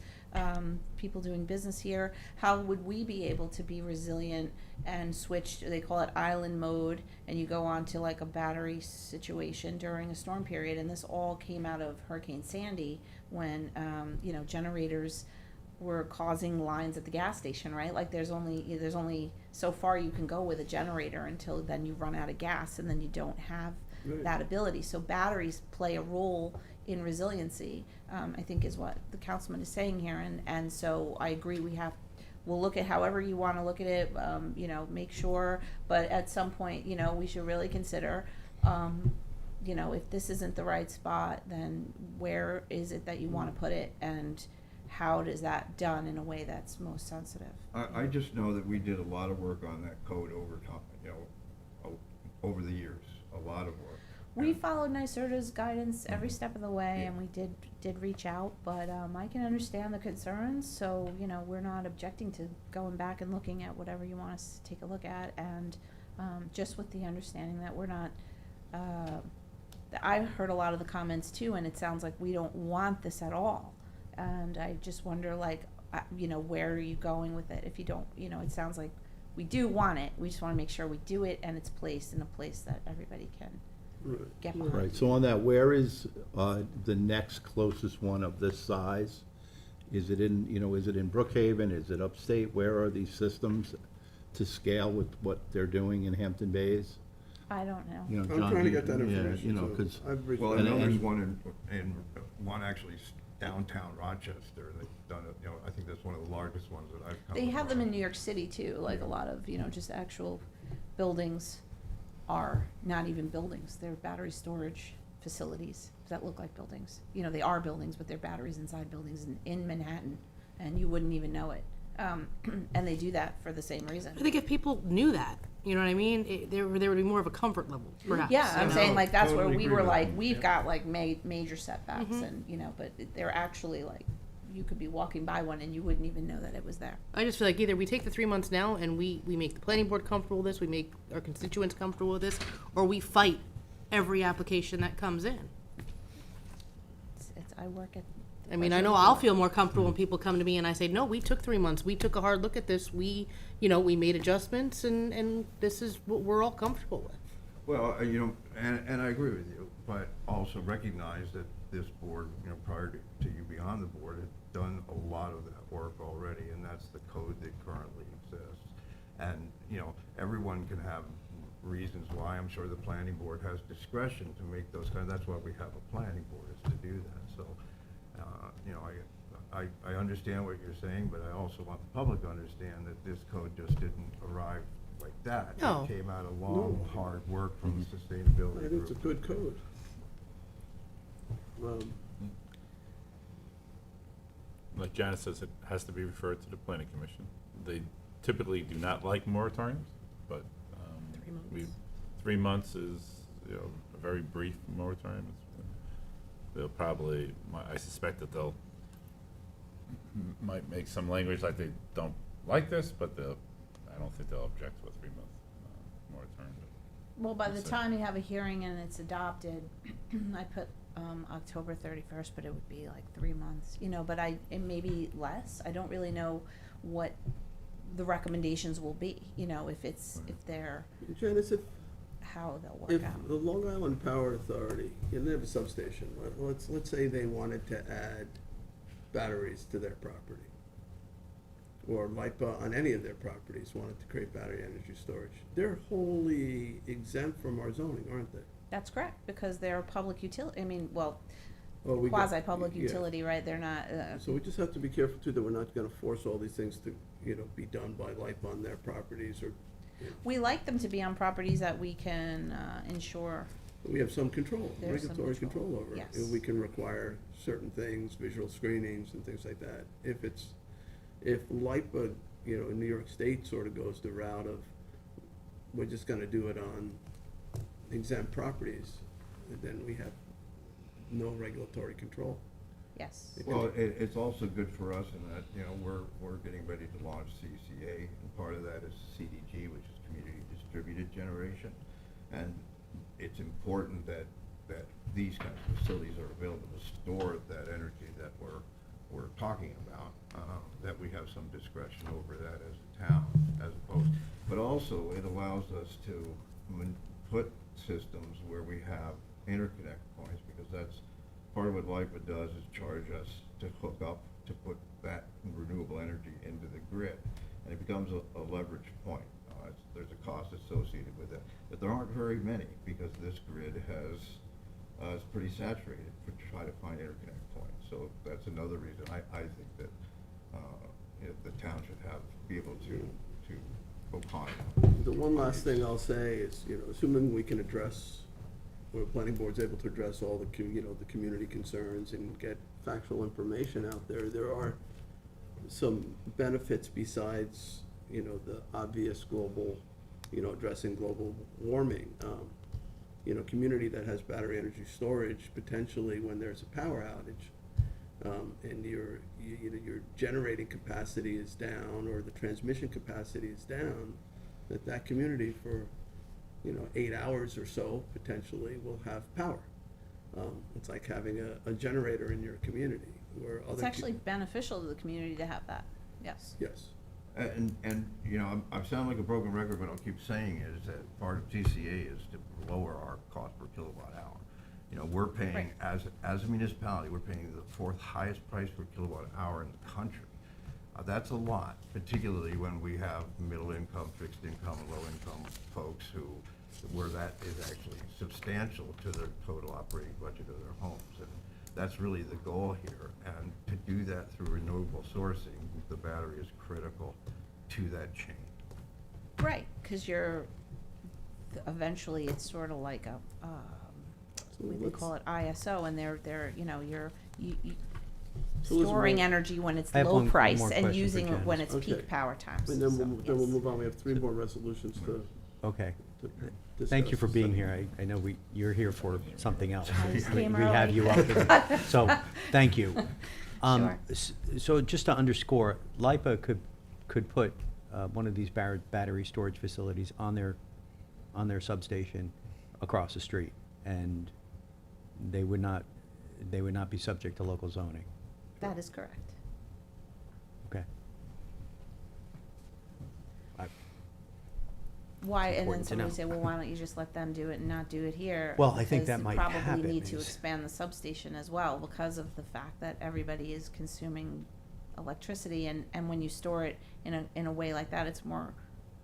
G: people doing business here, how would we be able to be resilient and switch, they call it island mode, and you go on to like a battery situation during a storm period, and this all came out of Hurricane Sandy when, generators were causing lines at the gas station, right? Like there's only so far you can go with a generator until then you run out of gas and then you don't have
A: Right.
G: that ability. So batteries play a role in resiliency, I think is what the councilman is saying here. And so I agree, we'll look at however you want to look at it, make sure, but at some point, we should really consider, if this isn't the right spot, then where is it that you want to put it, and how does that done in a way that's most sensitive?
F: I just know that we did a lot of work on that code over time, over the years, a lot of work.
G: We
F: And-
G: followed NYSERDA's guidance every step of the way,
F: Yeah.
G: and we did reach out, but I can understand the concerns, so, we're not objecting to going back and looking at whatever you want us to take a look at, and just with the understanding that we're not, I heard a lot of the comments too, and it sounds like we don't want this at all, and I just wonder, where are you going with it if you don't, it sounds like we do want it, we just wanna make sure we do it and it's placed in a place that everybody can
A: Right.
G: get behind.
E: Right, so on that, where is the next closest one of this size? Is it in Brookhaven, is it upstate? Where are these systems to scale with what they're doing in Hampton Bays?
G: I don't know.
E: You know,
A: I'm
E: John,
A: trying to
E: do you-
A: get that information,
E: Yeah,
A: too.
E: because,
A: I've reached
F: Well,
A: out.
F: I know there's
E: And-
F: one one actually downtown Rochester, they've done it, I think that's one of the largest ones that I've come
G: They have them in
F: across.
G: New York City too, like a lot of, just actual buildings are not even buildings, they're battery storage facilities that look like buildings. They are buildings, but they're batteries inside buildings in Manhattan, and you wouldn't even know it. And they do that for the same reason.
B: I think if people knew that, you know what I mean, there would be more of a comfort level, perhaps.
G: Yeah, I'm
B: you know?
G: saying like that's where
F: Totally
G: we
F: agree
G: were
F: with
G: like,
F: you.
G: we've
F: Yeah.
G: got like major setbacks and, but they're actually like, you could be walking by one and you wouldn't even know that it was there.
B: I just feel like either we take the 3 months now and we make the planning board comfortable with this, we make our constituents comfortable with this, or we fight every application that comes in.
G: I work at.
B: I mean, I know I'll feel more comfortable when people come to me and I say, no, we took 3 months, we took a hard look at this, we made adjustments and this is what we're all comfortable with.
F: Well, and I agree with you, but also recognize that this board, prior to you being on the board, had done a lot of that work already, and that's the code that currently exists. And, everyone can have reasons why. I'm sure the planning board has discretion to make those that's why we have a planning board, is to do that. So, I understand what you're saying, but I also want the public to understand that this code just didn't arrive like that.
B: No.
F: It came out of long, hard work from the sustainability
A: I think it's a
F: group.
A: good code.
H: Like Janice says, it has to be referred to the planning commission. They typically do not like moratoriums, but
B: 3 months.
H: 3 months is, a very brief moratorium. They'll probably, I suspect that they'll, might make some language like they don't like this, but I don't think they'll object to a 3-month moratorium.
G: Well, by the
H: Let's see.
G: time you have a hearing and it's adopted, I put October 31st, but it would be like 3 months, but it may be less. I don't really know what the recommendations will be, if they're,
A: Janice,
G: how they'll work
A: if
G: out.
A: the Long Island Power Authority, they have a substation, let's say they wanted to add batteries to their property, or LIPA on any of their properties wanted to create battery energy storage, they're wholly exempt from our zoning, aren't they?
G: That's correct, because they're a public utility,
A: Well, we got-
G: quasi-public
A: yeah.
G: utility, right? They're not,
A: So we just have to be careful too, that we're not gonna force all these things to, be done by LIPA on their properties, or,
G: we like them to be on properties that we can ensure.
A: we have some control,
G: There's some
A: regulatory
G: control,
A: control over it.
G: yes.
A: And we can require certain things, visual screenings and things like that. If LIPA, in New York State sort of goes the route of, we're just gonna do it on exempt properties, then we have no regulatory control.
G: Yes.
F: Well, it's also good for us in that, we're getting ready to launch CCA, and part of that is CDG, which is Community Distributed Generation. And, it's important that these kinds of facilities are available to store that energy that we're talking about, that we have some discretion over that as a town, as opposed. But also, it allows us to put systems where we have interconnect points, because that's part of what LIPA does, is charge us to hook up, to put that renewable energy into the grid. And it becomes a leverage point. There's a cost associated with it, but there aren't very many, because this grid is pretty saturated to try to find interconnect points. So that's another reason I think that the town should be able to opine.
A: The one last thing I'll say is, assuming we can address, or the planning board's able to address all the the community concerns and get factual information out there, there are some benefits besides, the obvious global, addressing global warming. Community that has battery energy storage, potentially when there's a power outage, and your generating capacity is down, or the transmission capacity is down, that community for 8 hours or so potentially will have power. It's like having a generator in your community, where other
G: It's actually beneficial to the community to have that, yes.
A: Yes.
F: And I sound like a broken record, but I'll keep saying it, is that part of TCA is to lower our cost per kilowatt hour. We're paying,
G: Right.
F: as a municipality, we're paying the 4th highest price per kilowatt hour in the country. That's a lot, particularly when we have middle income, fixed income, and low income folks where that is actually substantial to their total operating budget of their homes. And that's really the goal here. And to do that through renewable sourcing, the battery is critical to that chain.
G: Right, because eventually it's sort of like a, we call it ISO, and they're you're
A: So Liz,
G: storing
A: we'll-
G: energy when it's
C: I have
G: low
C: one
G: price
C: more
G: and
C: question for
G: using it
C: Janice.
G: when it's
A: Okay.
G: peak power times.
A: And then
G: So,
A: we'll
G: yes.
A: move on. We have 3 more resolutions to
C: Okay.
A: discuss.
C: Thank you for being here. I know you're here for something else.
G: I just
C: We
G: came
C: have
G: early.
C: you up here. So, thank you.
G: Sure.
C: So just to underscore, LIPA could put one of these battery storage facilities on their substation across the street, and they would not be subject to local zoning.
G: That is correct.
C: Okay.
G: Why, and then
C: Important to
G: somebody
C: know.
G: say, well, why don't you just let them do it and not do it here?
C: Well, I think
G: Because
C: that
G: they
C: might
G: probably
C: happen
G: need to
C: is-
G: expand the substation as well, because of the fact that everybody is consuming electricity, and when you store it in a way like that, it's more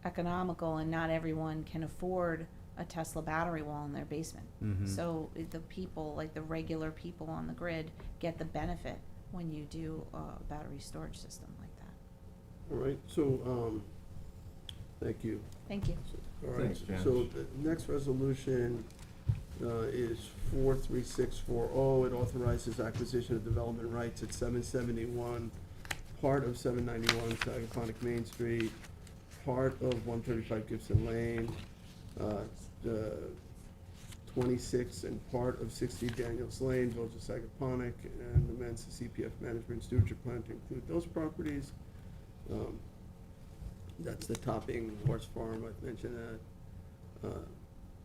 G: economical, and not everyone can afford a Tesla battery wall in their basement.
C: Mhm.
G: So the people, like the regular people on the grid, get the benefit when you do a battery storage system like that.
A: All right, so, thank you.
G: Thank you.
A: All right,
F: Thanks, Janice.
A: so the next resolution is 43640. It authorizes acquisition of development rights at 771, part of 791 Sagaponic Main Street, part of 135 Gibson Lane, 26 and part of 60 Daniels Lane, Village of Sagaponic, and amends the CPF management stewardship plan to include those properties. That's the Topping Horse Farm, I've mentioned that.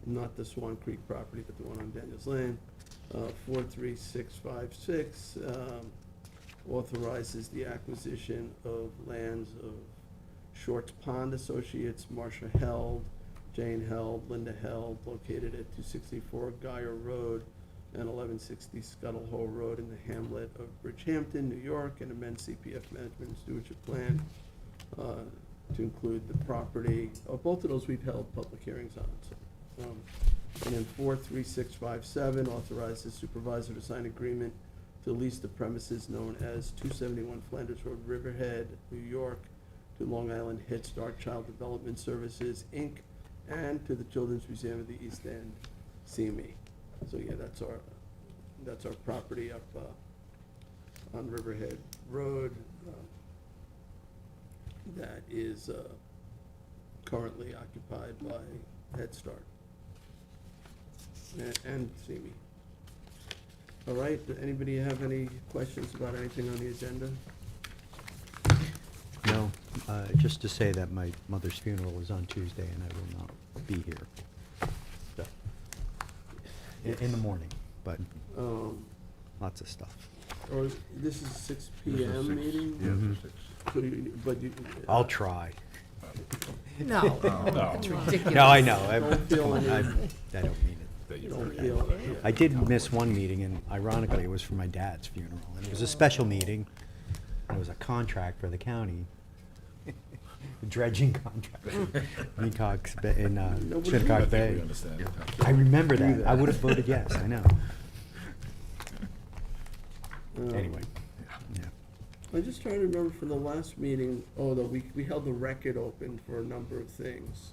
A: Not the Swan Creek property, but the one on Daniels Lane. 43656 authorizes the acquisition of lands of Shorts Pond Associates, Marcia Held, Jane Held, Linda Held, located at 264 Geyer Road and 1160 Scuttle Hole Road in the hamlet of Bridgehampton, New York, and amend CPF management and stewardship plan to include the property. Both of those we've held public hearings on. So, and then 43657 authorizes supervisor to sign agreement to lease the premises known as 271 Flanders Road, Riverhead, New York, to Long Island Head Start Child Development Services, Inc., and to the Children's Museum of the East End, CME. So yeah, that's our property up on Riverhead Road that is currently occupied by Head Start and CME. All right, anybody have any questions about anything on the agenda?
C: No, just to say that my mother's funeral is on Tuesday, and I will not be here. So, in the morning, but
A: Um,
C: lots of stuff.
A: Or this is 6
F: This is
A: PM
F: 6,
A: meeting?
F: Yeah,
C: Mhm.
F: it's 6.
A: So you, but you.
C: I'll try.
B: No,
H: No.
B: that's ridiculous.
C: No, I know.
A: Don't feel
C: Come on, I
A: any-
C: don't mean it.
H: That
A: You
H: you
A: don't
H: forget.
A: feel,
C: I did miss one meeting, and ironically, it was for my dad's funeral, and it was a special meeting. It was a contract for the county, a dredging contract, Mecox Bay, in
A: Nobody-
H: I
C: Shinnecock
H: think
C: Bay.
H: we understand.
C: I remember that. I would have voted yes, I know. Anyway, yeah.
A: I'm just trying to remember from the last meeting, we held the record open for a number of things.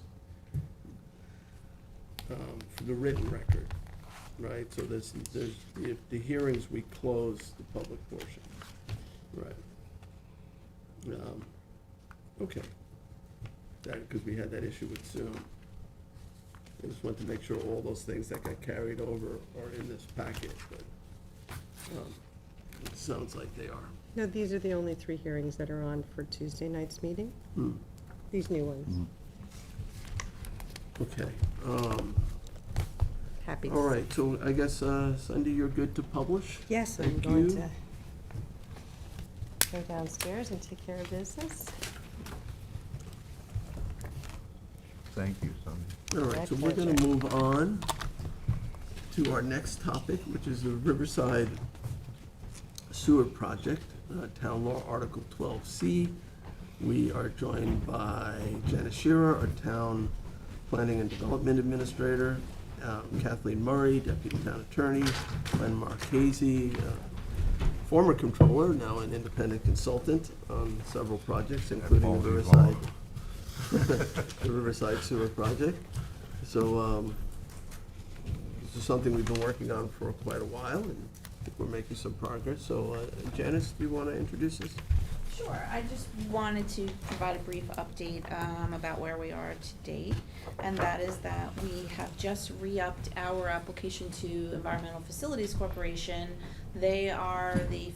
A: For the written record, right? So there's, the hearings, we closed the public portion, right? Okay. That, because we had that issue with Zoom. I just wanted to make sure all those things that got carried over are in this packet, but, it sounds like they are.
I: No, these are the only 3 hearings that are on for Tuesday night's meeting,
A: Hmm.
I: these new ones.
A: Okay,
I: Happy to
A: all right, so I guess, Cindy, you're good to publish?
I: Yes, I'm
A: Thank
I: going
A: you.
I: to go downstairs and take care of business.
F: Thank you, Sonny.
A: All right,
I: My
A: so we're gonna
I: pleasure.
A: move on to our next topic, which is the Riverside Sewer Project, Town Law Article 12C. We are joined by Janice Shearer, our Town Planning and Development Administrator, Kathleen Murray, Deputy Town Attorney, Glenn Marchese, former Controller, now an independent consultant on several projects, including the
F: Baldy
A: Riverside,
F: Ball.
A: the Riverside Sewer Project. So, this is something we've been working on for quite a while, and I think we're making some progress. So, Janice, do you want to introduce us?
G: Sure, I just wanted to provide a brief update about where we are to date, and that is that we have just re-upped our application to Environmental Facilities Corporation. They are the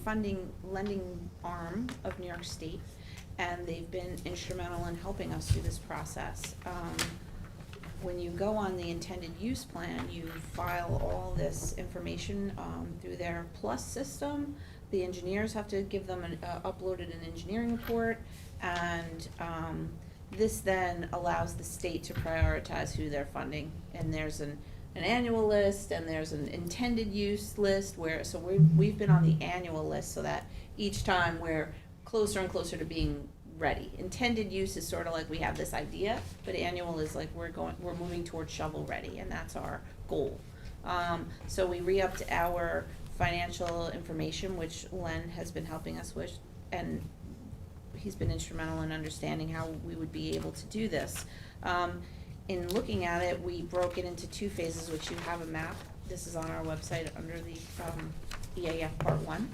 G: lending arm of New York State, and they've been instrumental in helping us through this process. When you go on the intended use plan, you file all this information through their Plus system. The engineers have to give them uploaded an engineering report, and this then allows the state to prioritize who they're funding. And there's an annual list, and there's an intended use list so we've been on the annual list, so that each time we're closer and closer to being ready. Intended use is sort of like we have this idea, but annual is like we're moving towards shovel ready, and that's our goal. So we re-upped our financial information, which Len has been helping us with, and he's been instrumental in understanding how we would be able to do this. In looking at it, we broke it into 2 phases, which you have a map. This is on our website under the EAF Part 1.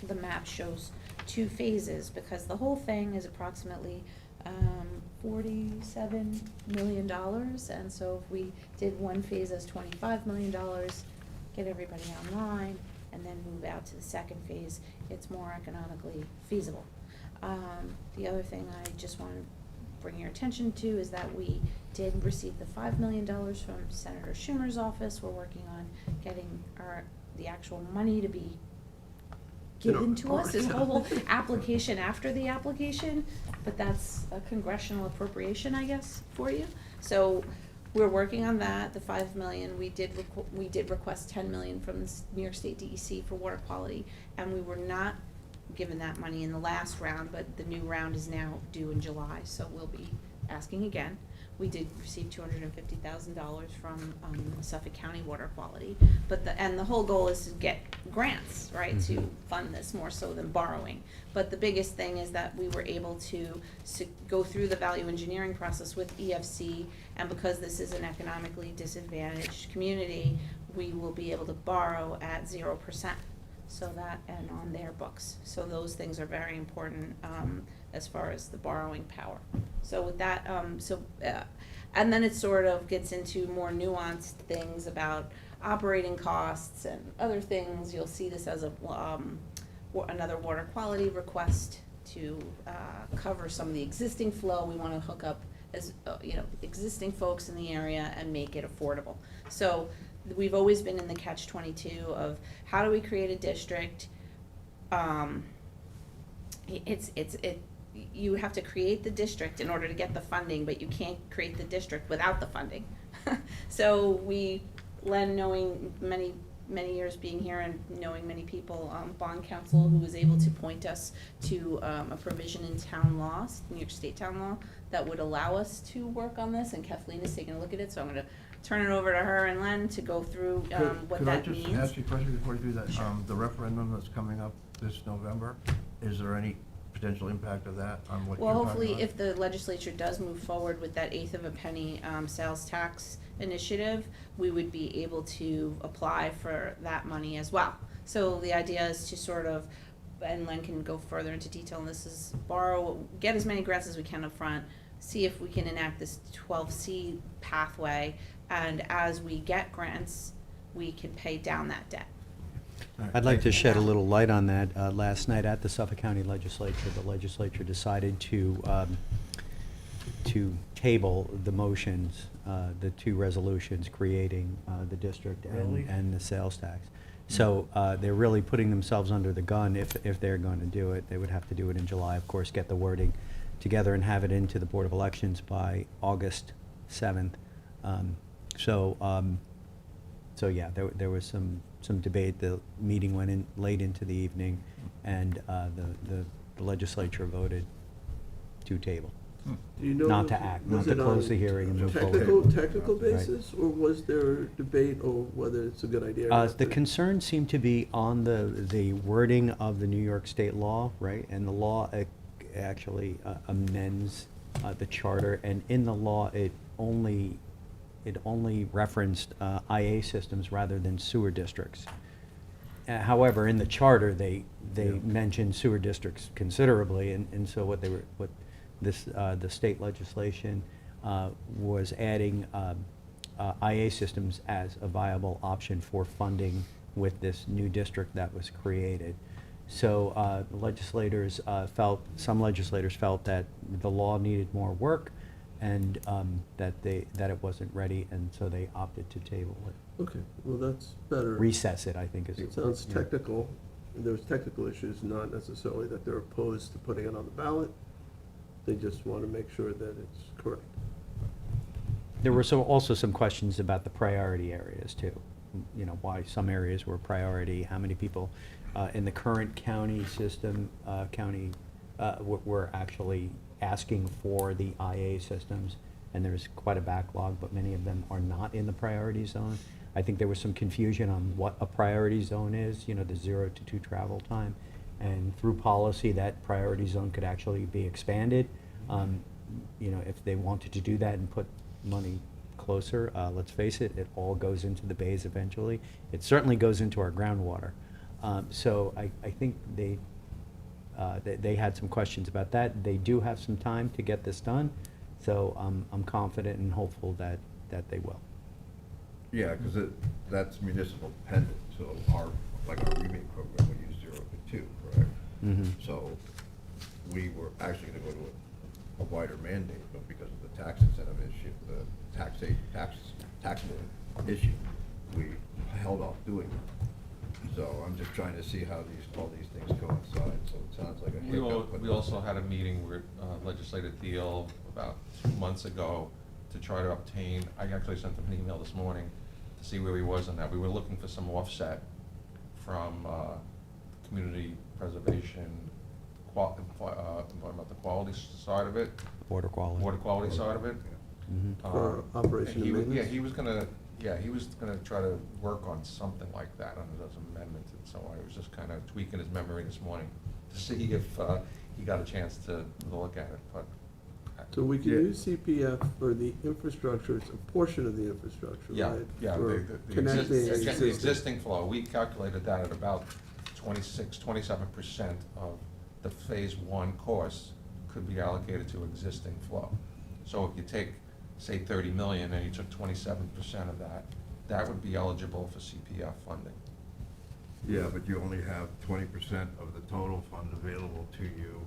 G: The map shows 2 phases, because the whole thing is approximately $47 million, and so if we did one phase as $25 million, get everybody online, and then move out to the second phase, it's more economically feasible. The other thing I just want to bring your attention to is that we did receive the $5 million from Senator Schumer's office. We're working on getting the actual money to be given to us. There's a whole application after the application, but that's a congressional appropriation, I guess, for you. So we're working on that, the $5 million. We did request $10 million from the New York State DEC for water quality, and we were not given that money in the last round, but the new round is now due in July, so we'll be asking again. We did receive $250,000 from Suffolk County Water Quality, but the whole goal is to get grants, right, to fund this more so than borrowing. But the biggest thing is that we were able to go through the value engineering process with EFC, and because this is an economically disadvantaged community, we will be able to borrow at 0%. So that, and on their books. So those things are very important as far as the borrowing power. So with that, and then it sort of gets into more nuanced things about operating costs and other things. You'll see this as another water quality request to cover some of the existing flow. We want to hook up existing folks in the area and make it affordable. So we've always been in the catch-22 of how do we create a district? You have to create the district in order to get the funding, but you can't create the district without the funding. So Len, knowing many years being here and knowing many people, bond counsel who was able to point us to a provision in town law, New York State town law, that would allow us to work on this, and Kathleen is taking a look at it, so I'm gonna turn it over to her and Len to go through what that means.
F: Could I just ask you a question before you do that? The referendum that's coming up this November, is there any potential impact of that on what you're
G: Well,
F: talking
G: hopefully,
F: about?
G: if the legislature does move forward with that eighth of a penny sales tax initiative, we would be able to apply for that money as well. So the idea is to sort of, and Len can go further into detail, and this is get as many grants as we can up front, see if we can enact this 12C pathway, and as we get grants, we can pay down that debt.
C: I'd like to shed a little light on that. Last night at the Suffolk County Legislature, the legislature decided to table the motions, the two resolutions creating the district
F: Really?
C: and the sales tax. So they're really putting themselves under the gun if they're going to do it. They would have to do it in July, of course, get the wording together and have it into the Board of Elections by August 7th. So yeah, there was some debate. The meeting went in late into the evening, and the legislature voted to table.
A: Do you know?
C: Not to act, not
A: was
C: to
A: it
C: close
A: on
C: the hearing and move
A: technical
C: forward.
A: basis, or was there debate or whether it's a good idea? or not
C: The
A: to-
C: concern seemed to be on the wording of the New York State law, right? And the law actually amends the charter, and in the law, it only referenced IA systems rather than sewer districts. However, in the charter, they mentioned sewer districts considerably, and so the state legislation was adding IA systems as a viable option for funding with this new district that was created. So some legislators felt that the law needed more work, and that it wasn't ready, and so they opted to table it.
A: Okay, well, that's better.
C: Recess it, I think is.
A: It sounds
C: yeah.
A: technical. There was technical issues, not necessarily that they're opposed to putting it on the ballot. They just want to make sure that it's correct.
C: There were also some questions about the priority areas too. You know, why some areas were priority, how many people in the current county system, were actually asking for the IA systems, and there's quite a backlog, but many of them are not in the priority zone. I think there was some confusion on what a priority zone is, you know, the 0 to 2 travel time. And through policy, that priority zone could actually be expanded. You know, if they wanted to do that and put money closer, let's face it, it all goes into the bays eventually. It certainly goes into our groundwater. So I think they had some questions about that. They do have some time to get this done, so I'm confident and hopeful that they will.
F: Yeah, because that's municipal dependent, so our rebate program, we use 0 to 2, correct?
C: Mhm.
F: So we were actually gonna go to a wider mandate, but because of the tax incentive issue, the taxable issue, we held off doing it. So I'm just trying to see how all these things coincide, so it sounds like a hiccup. but
J: We also had a meeting with Legislator Thiel about 2 months ago to try to obtain, I actually sent him an email this morning to see where he was on that. We were looking for some offset from community preservation, about the quality side of it,
C: Water quality.
J: water quality side of it.
C: Mhm.
A: For operation
J: and he
A: and
J: was-
A: maintenance?
J: he was gonna try to work on something like that under those amendments, and so I was just kind of tweaking his memory this morning to see if he got a chance to look at it, but.
A: So we can
F: Yeah.
A: use CPF for the infrastructure, it's a portion of the infrastructure, right?
J: Yeah,
A: For
J: the
A: connecting
J: the existing flow, we calculated that at about 27% of the phase 1 costs could be allocated to existing flow. So if you take, say, 30 million and you took 27% of that, that would be eligible for CPF funding.
F: Yeah, but you only have 20% of the total fund available to you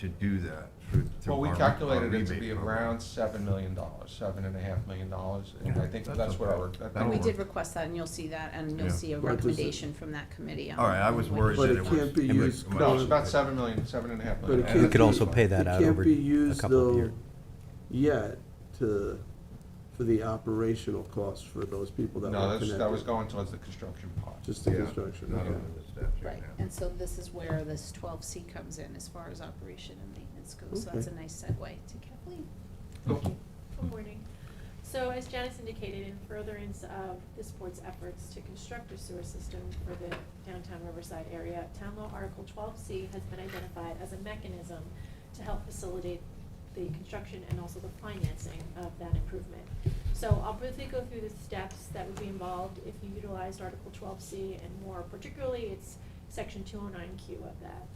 F: to do that through
J: Well, we
F: our
J: calculated it to
F: rebate
J: be
F: program?
J: around $7 million, $7.5 million, and I think
F: That's
J: that's what
F: okay.
J: our,
F: That'll
G: We
F: work.
G: did request that, and you'll see that, and you'll
F: Yeah.
G: see a
A: But does it-
G: recommendation from that committee on.
F: All right, I was
G: what
F: worried
G: you
A: But
F: that
A: it
F: it was.
A: can't be used
J: no, it's about 7 million, 7.5
A: But
J: million.
A: it
C: You
A: can't
C: could
A: be-
C: also pay that out over
A: It can't be
C: a
A: used,
C: couple of
A: though,
C: years.
A: yet for the operational costs for those people that
J: No,
A: were
J: that was
A: connected.
J: going towards the construction part.
A: Just the
F: Yeah,
A: construction,
F: not
A: okay.
F: under the statute
G: Right,
F: now.
G: and so this is where this 12C comes in as far as operation and maintenance goes, so
A: Okay.
G: that's a nice segue to Kathleen.
K: Good morning. So as Janice indicated, in furtherance of this board's efforts to construct a sewer system for the downtown Riverside area, Town Law Article 12C has been identified as a mechanism to help facilitate the construction and also the financing of that improvement. So I'll briefly go through the steps that would be involved if you utilized Article 12C, and more particularly, it's Section 209Q of that.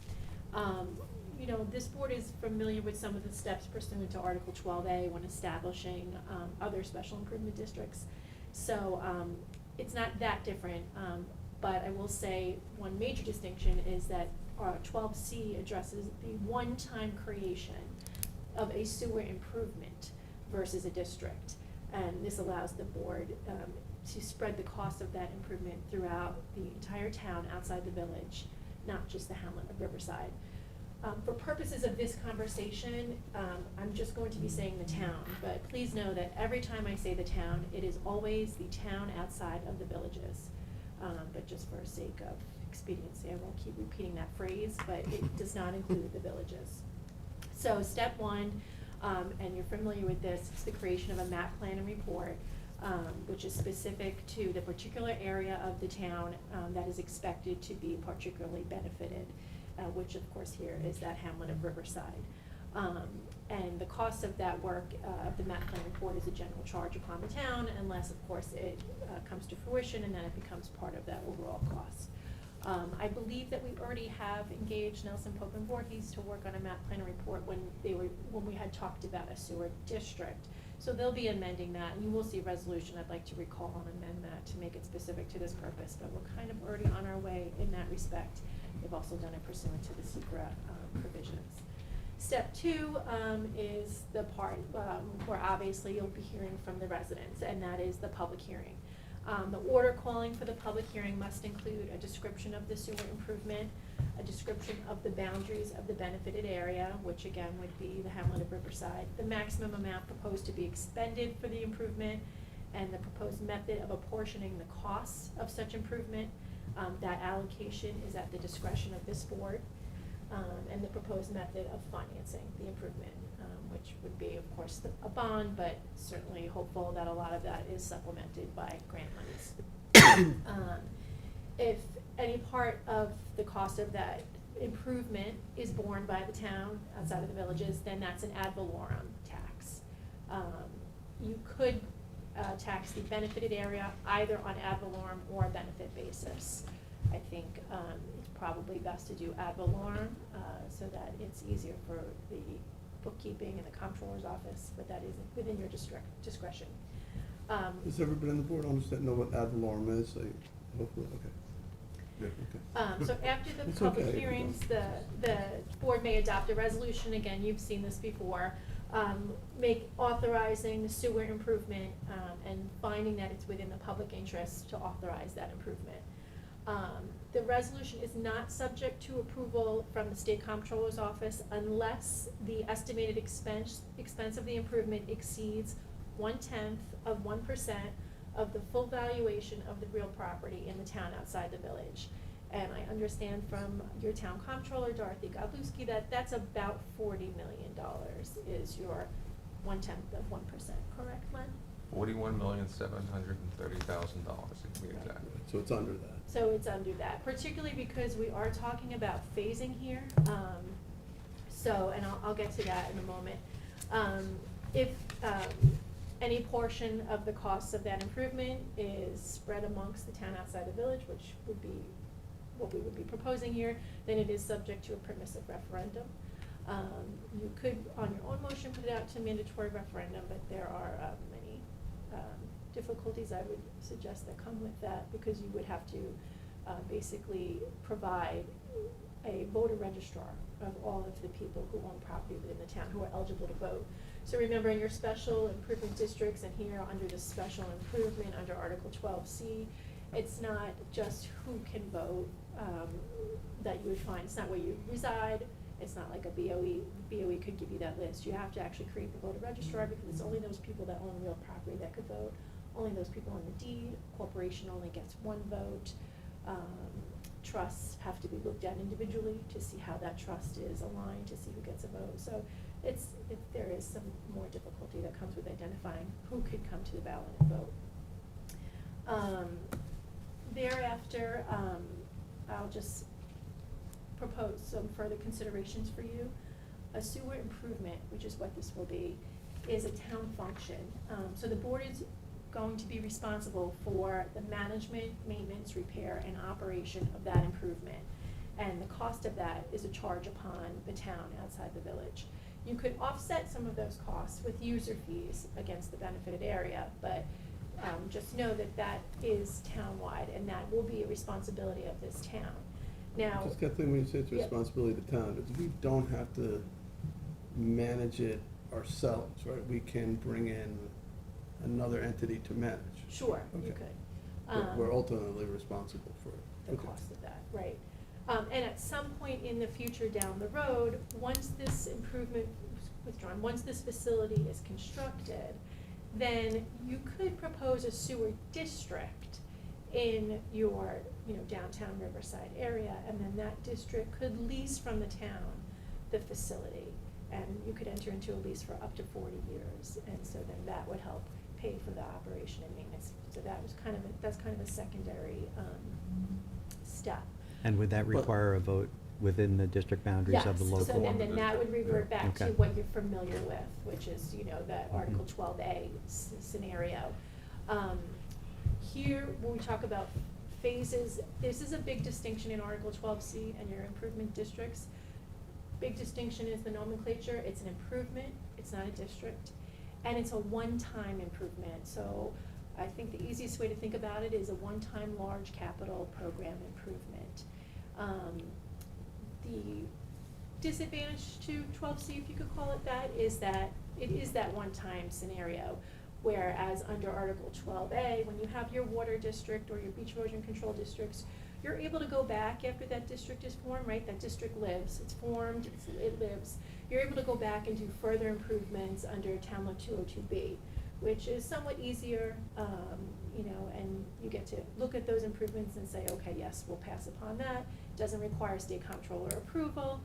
K: You know, this board is familiar with some of the steps pursuant to Article 12A when establishing other special improvement districts. So it's not that different, but I will say one major distinction is that 12C addresses the one-time creation of a sewer improvement versus a district. And this allows the board to spread the cost of that improvement throughout the entire town outside the village, not just the hamlet of Riverside. For purposes of this conversation, I'm just going to be saying the town, but please know that every time I say the town, it is always the town outside of the villages. But just for sake of expediency, I won't keep repeating that phrase, but it does not include the villages. So step one, and you're familiar with this, is the creation of a map plan and report, which is specific to the particular area of the town that is expected to be particularly benefited, which of course here is that hamlet of Riverside. And the cost of that work, of the map plan report, is a general charge upon the town, unless of course it comes to fruition, and then it becomes part of that overall cost. I believe that we already have engaged Nelson Pope and Voorhees to work on a map plan report when we had talked about a sewer district. So they'll be amending that, and you will see a resolution. I'd like to recall and amend that to make it specific to this purpose, but we're kind of already on our way in that respect. They've also done it pursuant to the SECRA provisions. Step two is the part where obviously you'll be hearing from the residents, and that is the public hearing. The order calling for the public hearing must include a description of the sewer improvement, a description of the boundaries of the benefited area, which again would be the hamlet of Riverside, the maximum amount proposed to be expended for the improvement, and the proposed method of apportioning the costs of such improvement. That allocation is at the discretion of this board, and the proposed method of financing the improvement, which would be, of course, a bond, but certainly hopeful that a lot of that is supplemented by grant monies. If any part of the cost of that improvement is borne by the town outside of the villages, then that's an ad valorem tax. You could tax the benefited area either on ad valorem or a benefit basis. I think it's probably best to do ad valorem so that it's easier for the bookkeeping and the comptroller's office, but that is within your discretion.
A: Does everybody on the board know what ad valorem is? Hopefully, okay. Okay.
K: So after the
A: It's
K: public
A: okay.
K: hearings, the board may adopt a resolution, again, you've seen this before, authorizing the sewer improvement, and finding that it's within the public interest to authorize that improvement. The resolution is not subject to approval from the state comptroller's office unless the estimated expense of the improvement exceeds 0.1% of the full valuation of the real property in the town outside the village. And I understand from your town comptroller, Dorothy Godlewski, that that's about $40 million is your 0.1%, correct, Len?
J: $41,730,000 to be exact.
A: So it's under that.
K: So it's under that, particularly because we are talking about phasing here. And I'll get to that in a moment. If any portion of the costs of that improvement is spread amongst the town outside the village, which would be what we would be proposing here, then it is subject to a permissive referendum. You could, on your own motion, put it out to mandatory referendum, but there are many difficulties I would suggest that come with that, because you would have to basically provide a voter registrar of all of the people who own property within the town who are eligible to vote. So remember, in your special improvement districts, and here under the special improvement, under Article 12C, it's not just who can vote that you would find. It's not where you reside. It's not like a BOE. BOE could give you that list. You have to actually create the voter registrar, because it's only those people that own real property that could vote. Only those people on the deed. Corporation only gets one vote. Trusts have to be looked at individually to see how that trust is aligned, to see who gets a vote. So there is some more difficulty that comes with identifying who could come to the ballot and vote. Thereafter, I'll just propose some further considerations for you. A sewer improvement, which is what this will be, is a town function. So the board is going to be responsible for the management, maintenance, repair, and operation of that improvement. And the cost of that is a charge upon the town outside the village. You could offset some of those costs with user fees against the benefited area, but just know that that is townwide, and that will be a responsibility of this town. Now,
A: Just Kathleen, when you say it's a
K: Yeah.
A: responsibility of the town, we don't have to manage it ourselves, right? We can bring in another entity to manage.
K: sure, you
A: Okay.
K: could.
A: But we're ultimately responsible for it.
K: The
A: Okay.
K: cost of that, right. And at some point in the future down the road, once this improvement is withdrawn, once this facility is constructed, then you could propose a sewer district in your, downtown Riverside area, and then that district could lease from the town the facility. And you could enter into a lease for up to 40 years, and so then that would help pay for the operation and maintenance. So that's kind of a secondary step.
C: And would that
A: But-
C: require a vote within the district boundaries of the
K: Yes,
C: local?
K: so then that would revert back to
C: Okay.
K: what you're familiar with, which is, that Article 12A scenario. Here, when we talk about phases, this is a big distinction in Article 12C and your improvement districts. Big distinction is the nomenclature. It's an improvement, it's not a district, and it's a one-time improvement. So I think the easiest way to think about it is a one-time large capital program improvement. The disadvantage to 12C, if you could call it that, is that it is that one-time scenario. Whereas under Article 12A, when you have your water district or your beach erosion control districts, you're able to go back after that district is formed, right? That district lives, it's formed, it lives. You're able to go back and do further improvements under Town Law 202B, which is somewhat easier, and you get to look at those improvements and say, okay, yes, we'll pass upon that. Doesn't require state comptroller approval.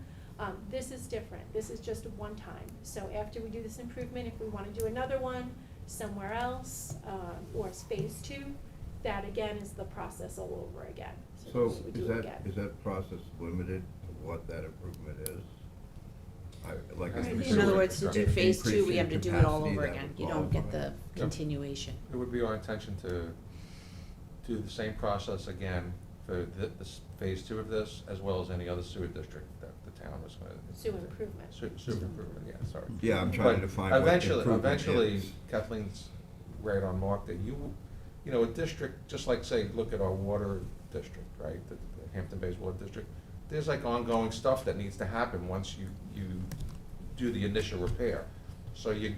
K: This is different. This is just one time. So after we do this improvement, if we want to do another one somewhere else, or it's phase 2, that again is the process all over again.
F: So
K: we do
F: is
K: it again.
F: that process limited to what that improvement is?
G: In other words, to do phase 2, we
F: increasing
G: have to do it all
F: capacity
G: over
F: that
G: again.
F: would
G: You don't get
F: qualify.
G: the continuation.
J: It would be our intention to do the same process again for this phase 2 of this, as well as any other sewer district that the town is gonna.
K: Sewer improvement.
J: Sewer improvement, yeah, sorry.
F: Yeah, I'm trying to
J: But
F: define what improvement
J: Eventually,
F: is.
J: Kathleen's right on mark that a district, just like, say, look at our water district, right? The Hampton Bays Water District. There's like ongoing stuff that needs to happen once you do the initial repair. So we're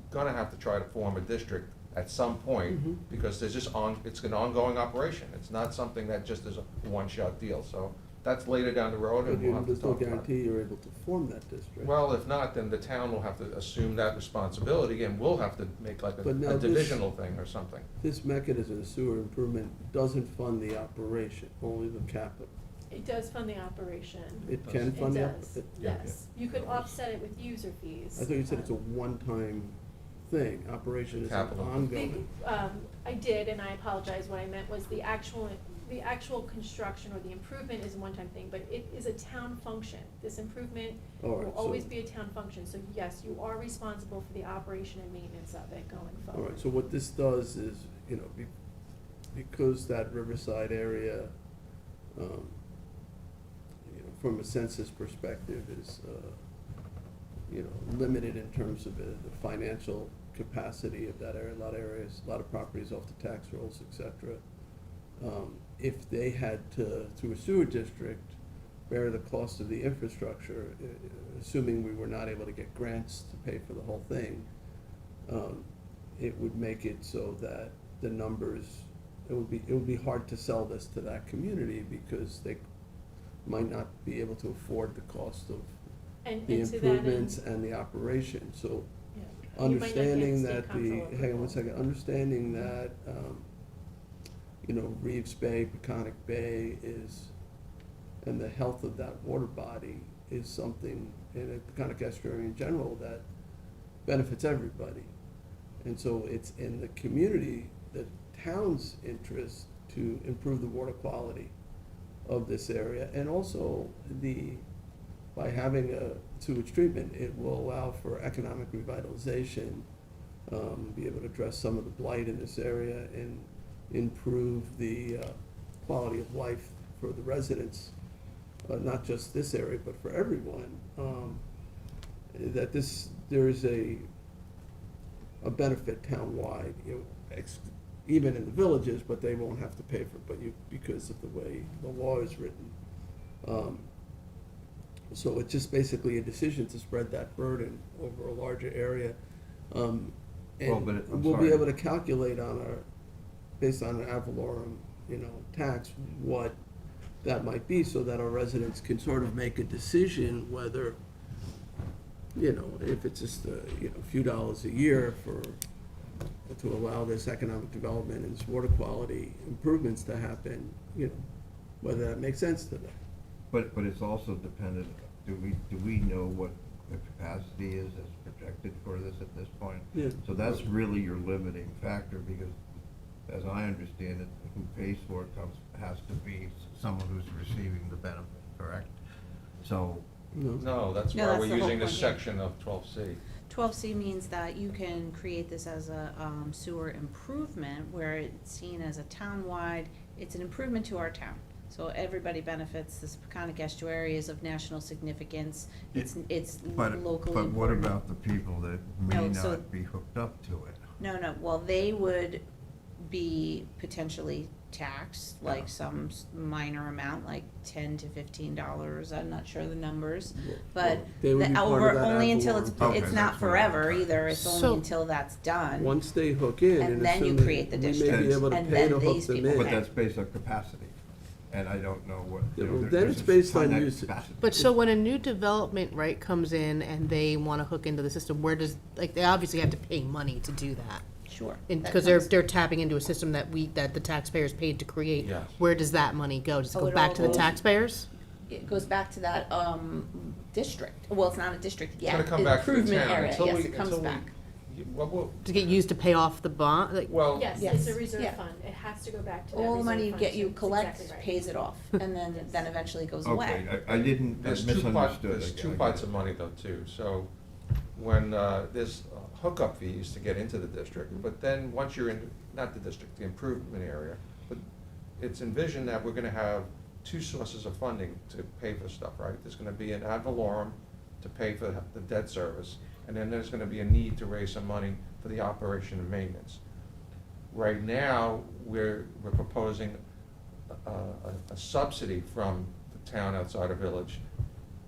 J: gonna have to try to form a district at some point,
A: Mhm.
J: because it's an ongoing operation. It's not something that just is a one-shot deal. So that's later down the road, and we'll have to
A: There's no
J: talk about it.
A: guarantee you're able to form that district.
J: Well, if not, then the town will have to assume that responsibility, and we'll have to make like a
A: But now this-
J: divisional thing or something.
A: This mechanism, sewer improvement, doesn't fund the operation, only the capital.
K: It does fund the operation.
A: It can fund the.
K: It does, yes. You could offset it with user fees.
A: I thought you said it's a one-time thing, operation is
J: Capital.
A: ongoing.
K: I did, and I apologize, what I meant was the actual construction or the improvement is a one-time thing, but it is a town function. This improvement
A: All right,
K: will always
A: so-
K: be a town function, so yes, you are responsible for the operation and maintenance of it going
A: All
K: forward.
A: right, so what this does is, because that Riverside area, from a census perspective is, limited in terms of the financial capacity of that area, a lot of properties off the tax rolls, et cetera. If they had to, through a sewer district, bear the cost of the infrastructure, assuming we were not able to get grants to pay for the whole thing, it would make it so that the numbers, it would be hard to sell this to that community because they might not be able to afford the cost of
K: And
A: the
K: to that
A: improvements
K: end,
A: and the operation, so
K: yeah, you might not get
A: understanding
K: state
A: that
K: council
A: hang on one
K: approval.
A: second, understanding that, Reeves Bay, Peconic Bay is, and the health of that water body is something, and the Peconic Estuary in general, that benefits everybody. And so it's in the community, the town's interest to improve the water quality of this area, and also by having a sewage treatment, it will allow for economic revitalization, be able to address some of the blight in this area and improve the quality of life for the residents, not just this area, but for everyone. That there is a benefit townwide, even in the villages, but they won't have to pay for it, because of the way the law is written. So it's just basically a decision to spread that burden over a larger area. And
F: I'm
A: we'll be
F: sorry.
A: able to calculate based on an ad valorem, tax, what that might be, so that our residents can sort of make a decision whether, if it's just a few dollars a year to allow this economic development and this water quality improvements to happen, whether that makes sense to them.
F: But it's also dependent, do we know what the capacity is as projected for this at this point?
A: Yeah.
F: So that's really your limiting factor, because as I understand it, who pays for it has to be someone who's receiving the benefit, correct? So,
J: No, that's
G: No,
J: why
G: that's
J: we're
G: the whole
J: using this
G: point, yeah.
J: section of 12C.
G: 12C means that you can create this as a sewer improvement, where it's seen as a town-wide, it's an improvement to our town. So everybody benefits. This Peconic Estuary is of national significance. It's locally
F: but what
G: important.
F: about the people that may
G: No, so-
F: not be hooked up to it?
G: No, well, they would be potentially taxed, like
F: Yeah.
G: some minor amount, like $10 to $15. I'm not sure the numbers, but
A: They would be part of
G: over,
A: that
G: only
A: ad
G: until
A: valorem.
F: Okay,
G: it's not
F: that's what
G: forever
F: I'm-
G: either. It's
I: So-
G: only until that's done.
A: Once they hook in,
G: And
A: and
G: then you
A: assuming
G: create the
A: we may
G: district,
A: be able to
G: and
A: pay
G: then
A: to hook
G: these
A: them
G: people
A: in.
F: But
G: pay.
F: that's based on capacity, and I don't know what.
A: Yeah, well,
F: there-
A: then
F: there's
A: it's
F: a
A: based on
F: finite
A: usage.
F: capacity.
I: But so when a new development, right, comes in and they want to hook into the system, where does, like, they obviously have to pay money to do that?
G: Sure.
I: Because they're tapping into a system that the taxpayers paid to create.
J: Yes.
I: Where does that money go? Does it
G: Oh,
I: go
G: it
I: back
G: all
I: to the
G: goes-
I: taxpayers?
G: It goes back to that district. Well, it's not a district
J: It's
G: yet.
J: gonna come back to the
G: Improvement
J: town
G: area.
J: until
G: Yes,
J: we,
G: it comes
J: until we,
G: back.
I: To get used to pay off the bond? Like,
J: well,
K: Yes,
G: Yes,
K: it's a reserve
G: yeah.
K: fund, it has to go back to that
G: All the
K: reserve
G: money you
K: fund,
G: get,
K: so
G: you
K: it's
G: collect,
K: exactly right.
G: pays it off, and then eventually goes away.
F: Okay, I didn't, I
J: there's
F: misunderstood.
J: there's
F: I
J: two
F: get
J: parts
F: it.
J: of money though, too. So when, there's hookup fees to get into the district, but then once you're in, not the district, the improvement area, but it's envisioned that we're gonna have two sources of funding to pay for stuff, right? There's gonna be an ad valorem to pay for the debt service, and then there's gonna be a need to raise some money for the operation and maintenance. Right now, we're proposing a subsidy from the town outside of village,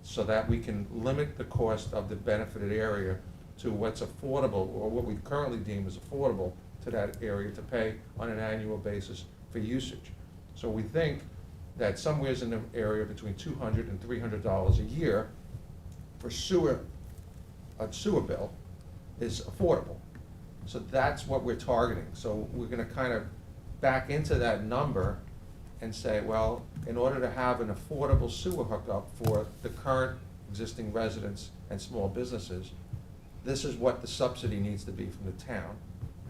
J: so that we can limit the cost of the benefited area to what's affordable, or what we currently deem as affordable to that area to pay on an annual basis for usage. So we think that somewhere's in the area between $200 and $300 a year for a sewer bill is affordable. So that's what we're targeting. So we're gonna kind of back into that number and say, well, in order to have an affordable sewer hookup for the current existing residents and small businesses, this is what the subsidy needs to be from the town.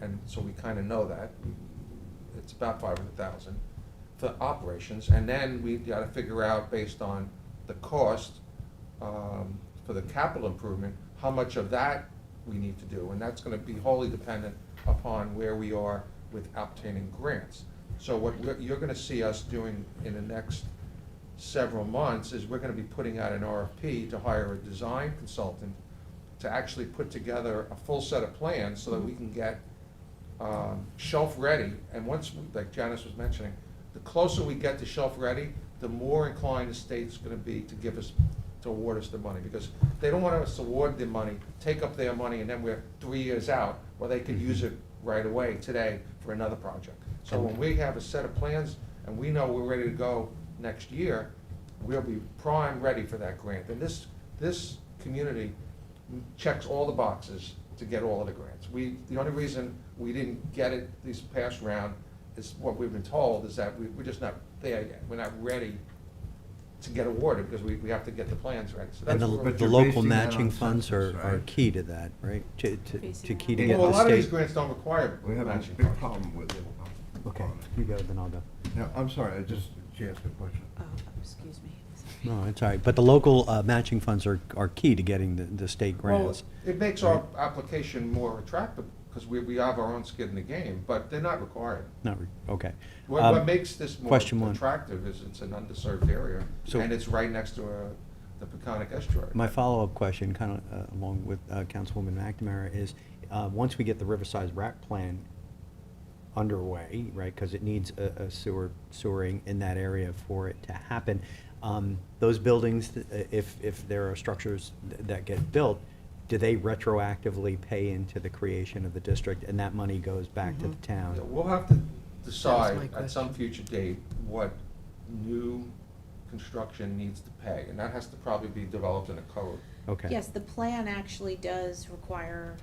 J: And so we kind of know that. It's about 500,000 for operations. And then we gotta figure out, based on the cost for the capital improvement, how much of that we need to do. And that's gonna be wholly dependent upon where we are with obtaining grants. So what you're gonna see us doing in the next several months is we're gonna be putting out an RFP to hire a design consultant to actually put together a full set of plans so that we can get shelf ready. And once, like Janice was mentioning, the closer we get to shelf-ready, the more inclined the state's gonna be to give us, to award us the money, because they don't want us to award the money, take up their money, and then we're 3 years out, well, they could use it right away, today, for another project. So when we have a set of plans, and we know we're ready to go next year, we'll be prime ready for that grant. And this community checks all the boxes to get all of the grants. The only reason we didn't get it this past round is what we've been told, is that we're just not there yet. We're not ready to get awarded, because we have to get the plans ready. So
C: And
J: that's where
C: the
J: we're-
C: local
E: basing that
C: matching
E: on
C: funds
E: census,
C: are
E: right?
C: key to that, right? To
K: Basing
C: key to
K: that
C: get
J: Well, a
C: the
J: lot of these
C: state.
J: grants don't require
E: We have a
J: matching
E: big
J: funds.
E: problem with it.
C: Okay, you go, then I'll go.
E: Now, I'm sorry, she asked a question.
G: Oh, excuse me.
C: No, it's all right, but the local matching funds are key to getting the state
J: Well,
C: grants.
J: it makes our application more attractive, because we have our own skin in the game, but they're not required.
C: Okay.
J: What makes this more
C: question one.
J: attractive is it's an underserved area,
C: So-
J: and it's right next to the Peconic estuary.
C: My follow-up question, kind of along with Councilwoman McNamara, is once we get the Riverside RAC plan underway, right, because it needs a sewering in that area for it to happen, those buildings, if there are structures that get built, do they retroactively pay into the creation of the district, and that money goes back to the town?
J: Yeah, we'll have to
I: my
J: decide at some
I: question.
J: future date what new construction needs to pay, and that has to probably be developed in a code.
C: Okay.
G: Yes, the plan actually does require,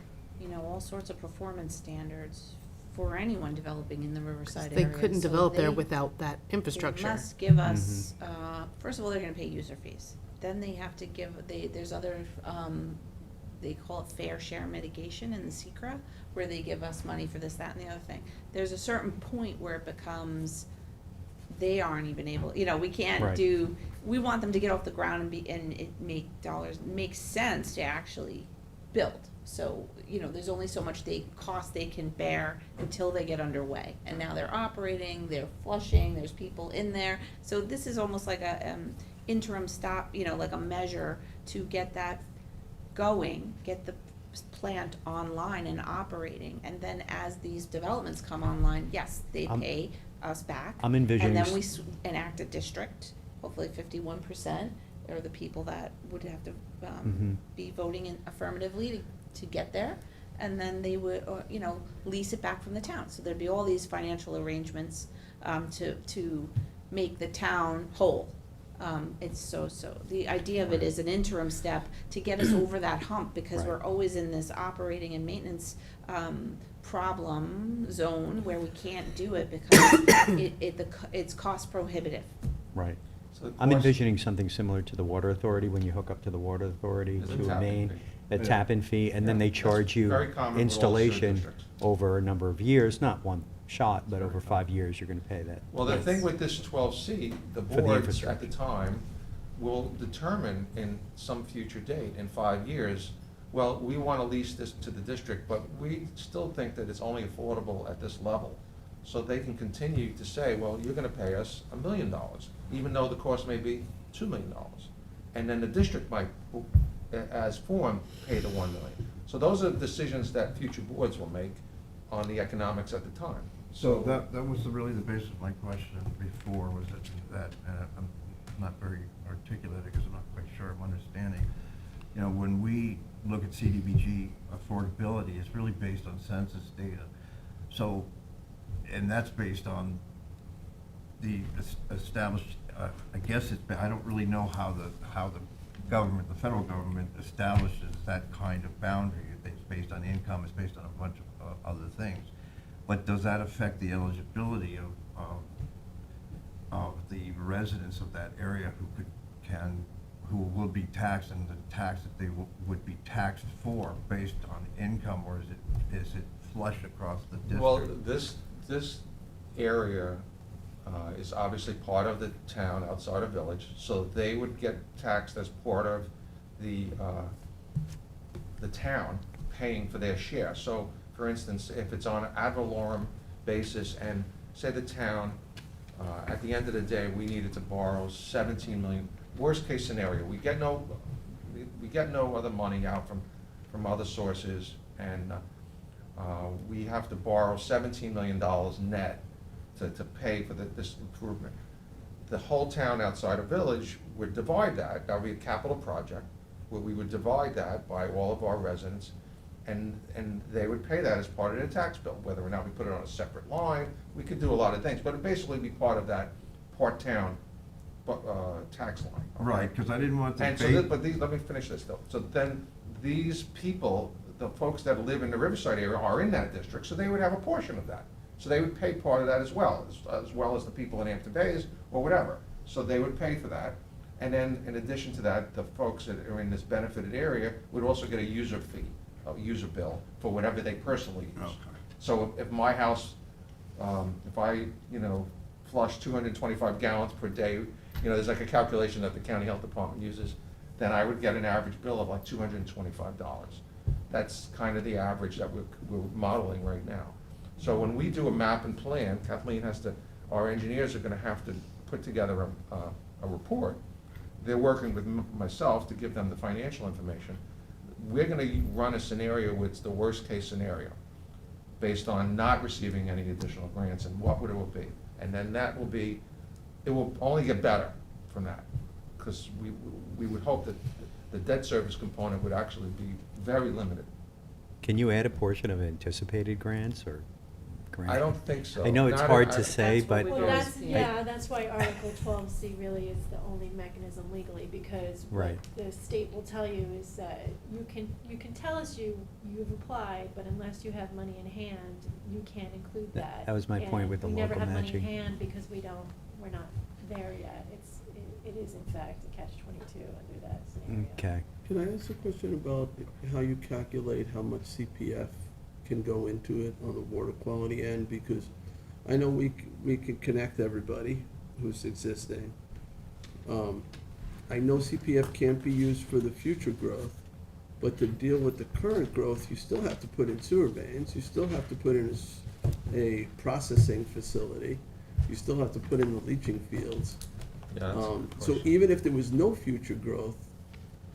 G: all sorts of performance standards for anyone developing in the Riverside
I: They
G: area.
I: couldn't
G: So
I: develop there
G: they-
I: without that infrastructure.
G: They must give us, first of all, they're gonna pay user fees. Then they have to give, there's other, they call it fair share mitigation in the SECRA, where they give us money for this, that, and the other thing. There's a certain point where it becomes, they aren't even able, we can't
C: Right.
G: do, we want them to get off the ground and it makes sense to actually build. So, there's only so much cost they can bear until they get underway. And now they're operating, they're flushing, there's people in there. So this is almost like a interim stop, like a measure to get that going, get the plant online and operating. And then as these developments come online, yes, they
C: I'm-
G: pay us back.
C: I'm envisioning
G: And then
C: s-
G: we enact a district, hopefully 51% are the people that would have to be voting in affirmatively to get there. And then they would, lease it back from the town. So there'd be all these financial arrangements to make the town whole. The idea of it is an interim step to get us over that hump, because
C: Right.
G: we're always in this operating and maintenance problem zone where we can't do it because it's cost prohibitive.
C: Right.
J: So the
C: I'm
J: cost-
C: envisioning something similar to the water authority, when you hook up to the water authority
J: There's a
C: to a
J: tap-in
C: main,
J: fee.
C: a
E: Yeah.
C: tap-in fee, and then
J: Yeah,
C: they
J: that's
C: charge you
J: very common with all sewer
C: installation
J: districts.
C: over a number of years, not one shot, but
J: Very
C: over
J: common.
C: 5 years, you're gonna pay that.
J: Well, the thing with this 12C, the
C: For the
J: boards at
C: infrastructure.
J: the time will determine in some future date, in 5 years, well, we want to lease this to the district, but we still think that it's only affordable at this level. So they can continue to say, well, you're going to pay us $1 million, even though the cost may be $2 million. And then the district might, as formed, pay the $1 million. So those are decisions that future boards will make on the economics at the time.
F: So that was really the basis of my question before, was that I'm not very articulate because I'm not quite sure I'm understanding. When we look at CDBG affordability, it's really based on census data. So, and that's based on the established, I guess I don't really know how the government, the federal government establishes that kind of boundary. It's based on income, it's based on a bunch of other things. But does that affect the eligibility of the residents of that area who will be taxed, and the tax that they would be taxed for based on income, or is it flush across the district?
J: Well, this area is obviously part of the town outside of village, so they would get taxed as part of the town paying for their share. So, for instance, if it's on an ad valorem basis, and say the town, at the end of the day, we needed to borrow 17 million, worst case scenario, we get no other money out from other sources, and we have to borrow $17 million net to pay for this improvement. The whole town outside of Village would divide that would be a capital project, where we would divide that by all of our residents, and they would pay that as part of their tax bill, whether or not we put it on a separate line, we could do a lot of things, but it'd basically be part of that part-town tax line.
F: Right, because I didn't want to
J: And so,
F: pay.
J: but these, let me finish this though. So then, these people, the folks that live in the Riverside area are in that district, so they would have a portion of that. So they would pay part of that as well as the people in Hampton Bays or whatever. So they would pay for that. And then, in addition to that, the folks that are in this benefited area would also get a user fee, a user bill for whatever they personally use.
F: Okay.
J: So if my house, if I, flush 225 gallons per day, there's like a calculation that the county health department uses, then I would get an average bill of like $225. That's kind of the average that we're modeling right now. So when we do a map and plan, Kathleen our engineers are gonna have to put together a report. They're working with myself to give them the financial information. We're gonna run a scenario which the worst-case scenario, based on not receiving any additional grants, and what would it will be. And then it will only get better from that, because we would hope that the debt service component would actually be very limited.
C: Can you add a portion of anticipated grants or grant?
J: I don't think so.
C: I know it's
J: Not-
C: hard
J: I-
C: to say,
K: That's what
C: but.
K: we- Well, that's why Article 12C really is the only mechanism legally, because what
C: Right.
K: the state will tell you is that you can tell us you've applied, but unless you have money in hand, you can't include that.
C: That was my point with the
K: And
C: local
K: we never have
C: matching.
K: money in hand because we're not there yet. It is in fact a catch-22 under that scenario.
C: Okay.
A: Can I ask a question about how you calculate how much CPF can go into it on the water quality end? Because I know we can connect everybody who's existing. I know CPF can't be used for the future growth, but to deal with the current growth, you still have to put in sewer mains, you still have to put in a processing facility, you still have to put in the leaching fields.
J: Yeah, that's a good
A: So
J: question.
A: even if there was no future growth,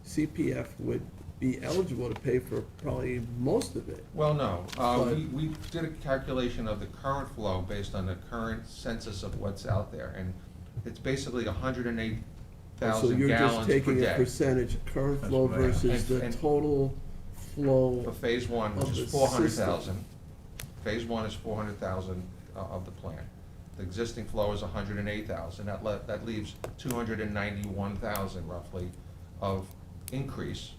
A: CPF would be eligible to pay for probably most of it.
J: Well, no,
A: But-
J: we did a calculation of the current flow based on the current census of what's out there, and it's basically 108,000
A: So you're just
J: gallons per
A: taking a
J: day.
A: percentage of current
F: That's
A: flow
F: what I asked.
A: versus the
J: And-
A: total flow.
J: For phase one, which
A: of
J: is
A: the
J: 400,000. Phase one is 400,000 of the plant. The existing flow is 108,000. That leaves 291,000 roughly of increased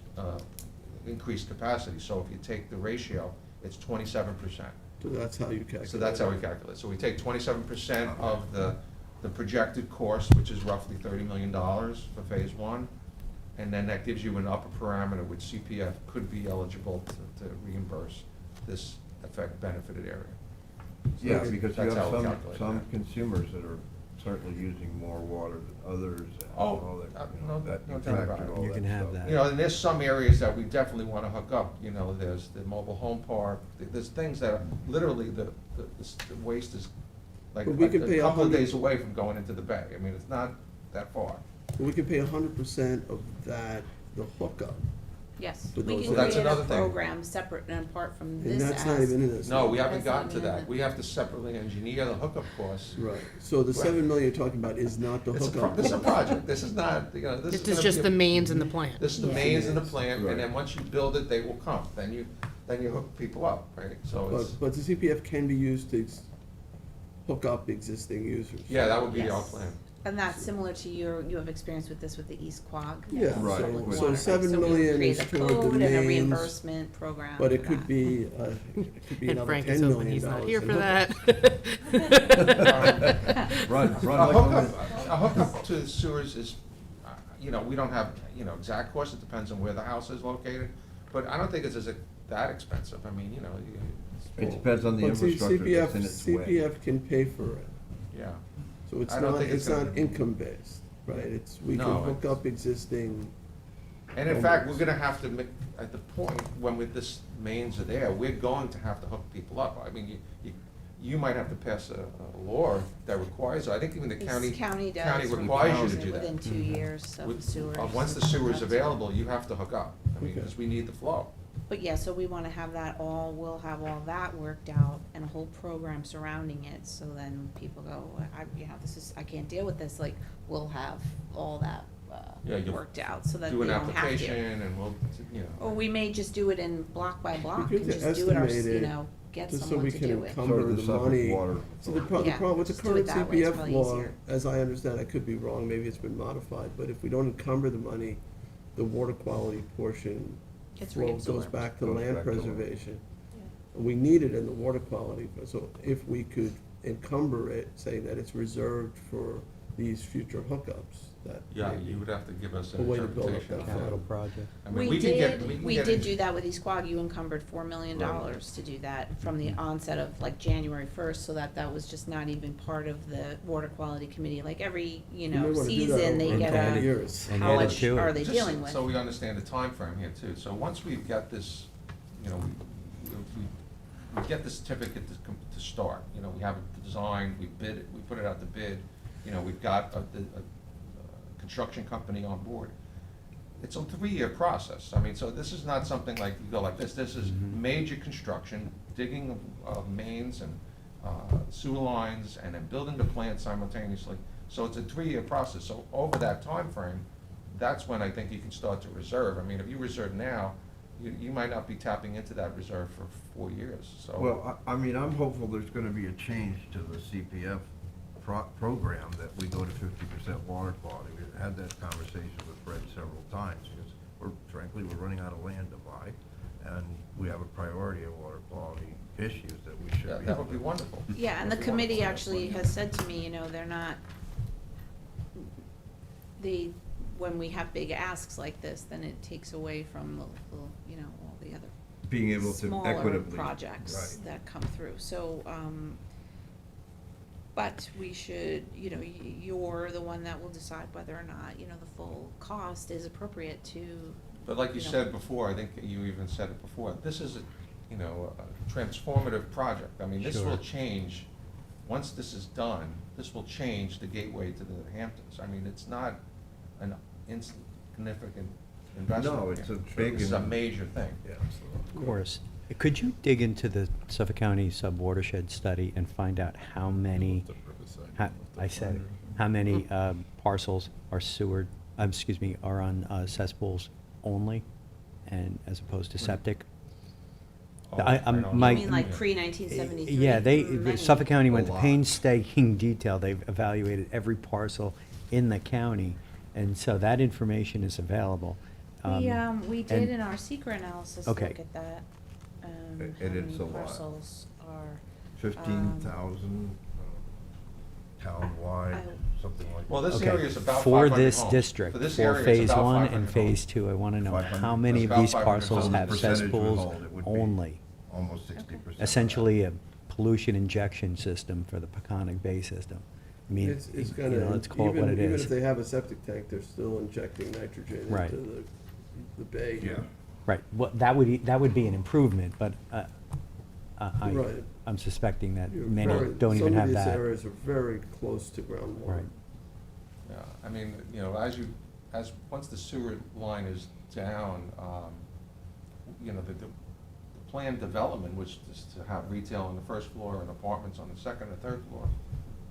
J: capacity. So if you take the ratio, it's 27%.
A: So that's how you calculate.
J: So that's how we calculate. So we take 27% of the projected cost, which is roughly $30 million for phase one, and then that gives you an upper parameter which CPF could be eligible to reimburse this benefited area.
F: Yeah, because you
J: That's
F: have
J: how we calculate
F: some
J: that.
F: consumers that are certainly using more water than others, and
J: Oh,
F: all that, that
J: no doubt about
F: factor
J: it.
F: all
C: You
F: that
C: can have
F: stuff.
C: that.
J: And there's some areas that we definitely wanna hook up, there's the mobile home park, there's things that are, literally, the waste is like
A: But we can pay
J: a couple of
A: 100
J: days away from going into the bay. I mean, it's not that far.
A: We can pay 100% of that, the hookup.
G: Yes,
A: But
G: we
A: those
G: can
A: are-
J: That's
G: create a
J: another thing.
G: program separate and apart from
A: And
G: this
A: that's not even in this.
J: No, we haven't
G: That's not
J: gotten to
G: even in
J: that.
G: the-
J: We have to separately engineer the hookup costs.
A: Right, so the 7 million you're talking about is not the hookup.
J: This is a project. This is not, this is
I: This
J: gonna
I: is just
J: be
I: the
J: a-
I: mains and the plant.
J: This is the
G: Yeah.
J: mains in the plant,
E: Right.
J: and then once you build it, they will come. Then you hook people up, right? So it's,
A: But the CPF can be used to hook up existing users.
J: yeah, that would be our
G: Yes.
J: plan.
G: And that's similar to you have experience with this with the East Quag.
A: Yeah,
E: Right.
G: public
E: So
G: water, right?
A: 7
G: we would
A: million
G: create
A: is
G: a
A: toward the
G: code and a
A: mains,
G: reimbursement program.
A: But it
G: for
A: could
G: that.
A: be,
I: And
A: another
I: Frank
A: $10
I: is hoping
A: million.
I: he's not
A: in
I: here for
A: hookup.
I: that.
E: Run
J: A
E: like
J: hookup to the sewers is, we don't have, exact cost. It depends on where the house is located. But I don't think it's that expensive. I mean,
E: It depends on the
A: But see,
E: infrastructure that's in its way.
A: CPF can pay for it,
J: yeah.
A: so it's
J: I don't
A: not,
J: think
A: it's
J: it's
A: not
J: gonna-
A: income-based, right? We can
J: No,
A: hook
J: it's-
A: up existing.
J: And in fact, we're gonna have to make, at the point when this mains are there, we're going to have to hook people up. I mean, you might have to pass a law that requires, I think even the
G: This
J: county
G: does
J: requires you to do that.
G: Within 2 years of the sewers.
J: Once the sewer is available, you have to hook up,
A: Okay.
J: because we need the flow.
G: But yeah, so we wanna have that all, we'll have all that worked out and a whole program surrounding it, so then people go, this is, I can't deal with this, like, we'll have all that,
J: Yeah, you'll
G: worked out, so that
J: Do
G: they
J: an
G: don't have
J: application
G: to.
J: and we'll,
G: Or we may just do it in block by block
A: could
G: and just do it
A: estimate it,
G: get
A: just so
G: someone
A: we
G: to
A: can
G: do it.
A: encumber
F: Sort of
A: the
F: Suffolk
A: money.
F: Water
A: So the
G: Yeah,
A: problem with the
G: just do it
A: current
G: that way, it's
A: CPF
G: probably
A: law,
G: easier.
A: as I understand, I could be wrong, maybe it's been modified, but if we don't encumber the money, the water quality portion
G: Gets
A: goes
G: reabsorbed.
A: back to
F: Goes
A: land
F: back to land.
A: preservation.
K: Yeah.
A: We need it in the water quality, so if we could encumber it, say that it's reserved for these future hookups, that
J: yeah,
A: maybe
J: you would have to give us
A: a
J: an
A: way to build up
J: interpretation
A: that
J: of
A: fund.
C: Capital project.
J: I mean,
G: We
J: can get-
G: did,
J: can
G: we
J: get
G: did
J: it-
G: do that with East Quogue, you encumbered $4 million to do that from the onset of like January first, so that was just not even part of the water quality committee, like every,
A: You may wanna do that
G: season, they
A: over
G: get
A: 10
G: a,
A: years.
C: And
G: how
C: add it
G: much
C: to it.
G: are they
J: Just
G: dealing with?
J: So we understand the time frame here too. So once we've got this, we get the certificate to start, we have it designed, we bid it, we put it out to bid, we've got a construction company on board. It's a 3-year process. I mean, so this is not something like you go like this. This is major construction, digging of mains and sewer lines, and then building the plant simultaneously. So it's a 3-year process. So over that time frame, that's when I think you can start to reserve. I mean, if you reserve now, you might not be tapping into that reserve for 4 years, so.
F: Well, I mean, I'm hopeful there's gonna be a change to the CPF program, that we go to 50% water quality. We've had that conversation with Fred several times, because frankly, we're running out of land to buy, and we have a priority of water quality issues that we should be.
J: That would be wonderful.
G: Yeah, and the
J: That'd be
G: committee
J: wonderful.
G: actually has said to me, they're not, when we have big asks like this, then it takes away from the, all the other
F: Being able to
G: smaller
F: equitably.
G: projects
F: Right.
G: that come through, so, but we should, you're the one that will decide whether or not, the full cost is appropriate to.
J: But like you
G: you know.
J: said before, I think you even said it before, this is a transformative project. I mean, this will
C: Sure.
J: change, once this is done, this will change the gateway to the Hamptons. I mean, it's not an insignificant investment.
F: No, it's
J: here.
F: a big.
J: This is a major thing.
F: Yeah.
C: Of course. Could you dig into the Suffolk County sub-watershed study and find out how many, how many parcels are sewered, are on cesspools only, and as opposed to septic?
J: Oh,
C: I-
J: right
C: I'm-
J: on.
G: You
C: my-
G: mean like pre-1973?
C: Yeah, Suffolk County went
F: A
C: to
F: lot.
C: painstaking detail. They've evaluated every parcel in the county, and so that information is available.
G: We did
C: and-
G: in our secret analysis
C: Okay.
G: look at that,
F: And
G: how
F: it's
G: many
F: a lot.
G: parcels are.
F: 15,000 townwide, something like that.
J: Well, this
C: Okay,
J: area is about
C: for
J: 500
C: this
J: homes.
C: district,
J: For this
C: for
J: area, it's
C: phase
J: about
C: one
J: 500
C: and phase
J: homes.
C: two, I wanna know
F: 500.
C: how many of
J: That's
C: these
J: about 500
C: parcels
J: homes.
C: have
F: Percentage would
C: cesspools
F: hold, it would be
C: only?
F: Almost 60%. of that.
C: Essentially a pollution injection system for the Peconic Bay system. I mean,
A: It's
C: you know,
A: gonna,
C: let's call it what it
A: even
C: is.
A: if they have a septic tank, they're still injecting nitrogen
C: Right.
A: into the bay.
F: Yeah.
C: Right, well, that would be an improvement, but
A: Right.
C: I'm suspecting that
A: You're
C: many
A: very-
C: don't even have
A: Some of
C: that.
A: these areas are very close to groundwater.
C: Right.
J: Yeah, I mean, once the sewer line is down, the planned development, which is to have retail on the first floor and apartments on the second or third floor,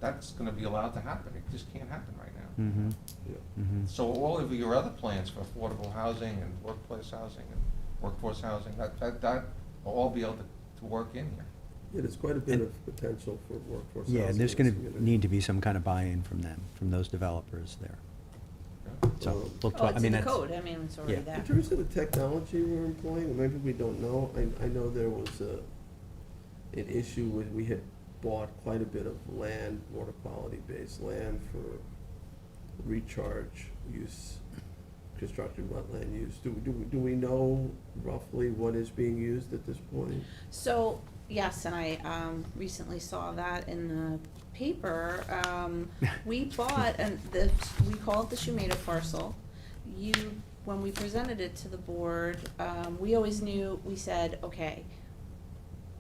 J: that's gonna be allowed to happen. It just can't happen right now.
C: Mm-hmm,
A: Yeah.
C: mm-hmm.
J: So all of your other plans for affordable housing and workplace housing and workforce housing, that will all be able to work in here.
A: Yeah, there's quite a bit
C: And-
A: of potential for workforce
C: Yeah,
A: housing
C: and there's
A: in
C: gonna
A: this community.
C: need to be some kind of buy-in from them, from those developers there. So, we'll
G: Oh,
C: talk, I
G: it's in
C: mean,
G: the
C: that's.
G: code, I mean, it's already
C: Yeah.
G: there.
A: In terms of the technology we're employing, or maybe we don't know, I know there was an issue when we had bought quite a bit of land, water quality-based land for recharge use, constructed wetland use. Do we know roughly what is being used at this point?
G: So, yes, and I recently saw that in the paper. We bought, we call it the Shumata parcel. When we presented it to the board, we always knew, we said, okay,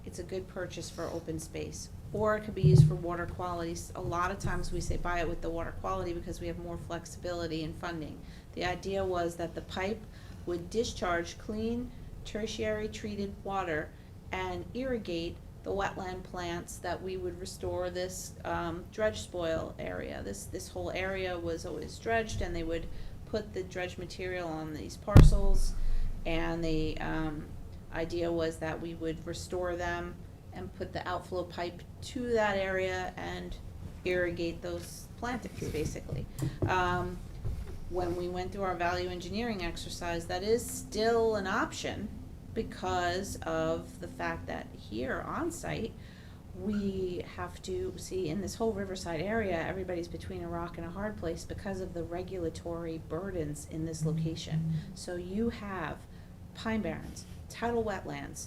G: it's a good purchase for open space, or it could be used for water quality. A lot of times we say buy it with the water quality because we have more flexibility in funding. The idea was that the pipe would discharge clean tertiary treated water and irrigate the wetland plants that we would restore this dredge spoil area. This whole area was always dredged, and they would put the dredge material on these parcels, and the idea was that we would restore them and put the outflow pipe to that area and irrigate those plantings, basically. When we went through our value engineering exercise, that is still an option because of the fact that here on site, we have to see in this whole Riverside area, everybody's between a rock and a hard place because of the regulatory burdens in this location. So you have pine barrens, tidal wetlands,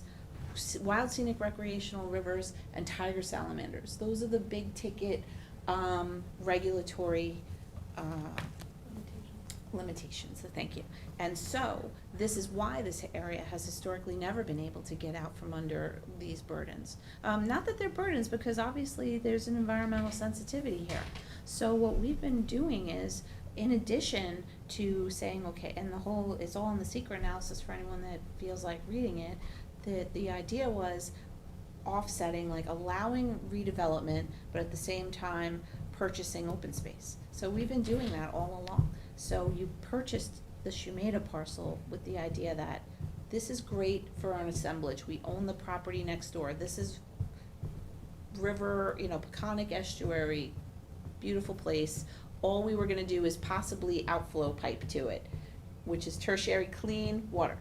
G: wild scenic recreational rivers, and tiger salamanders. Those are the big ticket regulatory limitations, so thank you. And so, this is why this area has historically never been able to get out from under these burdens. Not that they're burdens, because obviously there's an environmental sensitivity here. So what we've been doing is, in addition to saying, okay, and it's all in the secret analysis for anyone that feels like reading it, the idea was offsetting, like allowing redevelopment, but at the same time purchasing open space. So we've been doing that all along. So you purchased the Shumeda parcel with the idea that this is great for an assemblage. We own the property next door. This is river, Peconic estuary, beautiful place. All we were gonna do is possibly outflow pipe to it, which is tertiary clean water.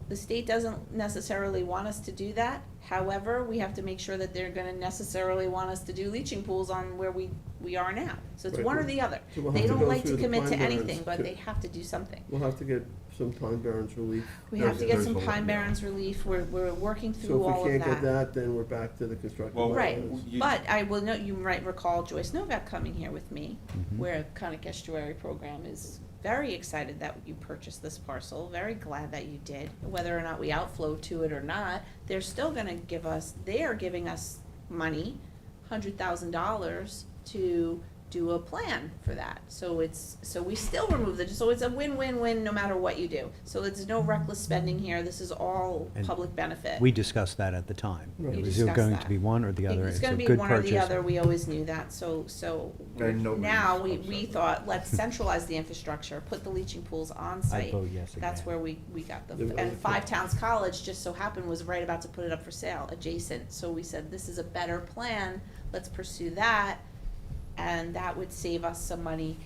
G: The state doesn't necessarily want us to do that. However, we have to make sure that they're gonna necessarily want us to do leaching pools on where we are now. So it's
A: Right,
G: one or
A: but-
G: the other.
A: so we'll
G: They
A: have to
G: don't
A: go
G: like
A: through
G: to
A: the
G: commit to
A: Pine Barrens
G: anything, but
A: to-
G: they have to do something.
A: We'll have to get some Pine Barrens relief.
G: We have to get
E: There's
G: some
E: a lot,
G: Pine
E: yeah.
G: Barrens relief. We're working through
A: So
G: all
A: if we
G: of
A: can't get that, then we're back to the constructive
J: Well,
G: Right,
A: wetlands.
G: but I will note, you might recall Joyce Novak coming here with me,
C: Mhm.
G: where Conic Estuary Program is very excited that you purchased this parcel, very glad that you did. Whether or not we outflow to it or not, they're still gonna they are giving us money, $100,000 to do a plan for that. So we still remove so it's a win-win-win no matter what you do. So it's no reckless spending here, this is all
C: And
G: public benefit.
C: We discussed that at the time.
A: Right.
C: It
G: You
C: was
G: discussed
C: going
G: that.
C: to be one or the other.
G: It's
C: a
G: gonna be
C: good
G: one or the
C: purchase.
G: other, we always knew that, so
F: And nobody's
G: now we
F: upset.
G: thought, let's centralize the infrastructure, put the leaching pools on site.
C: vote yes
G: That's
C: again.
G: where we got
A: The
G: them.
A: really
G: And Five
A: cool.
G: Towns College, just so happened, was right about to put it up for sale, adjacent, so we said, this is a better plan, let's pursue that, and that would save us some money.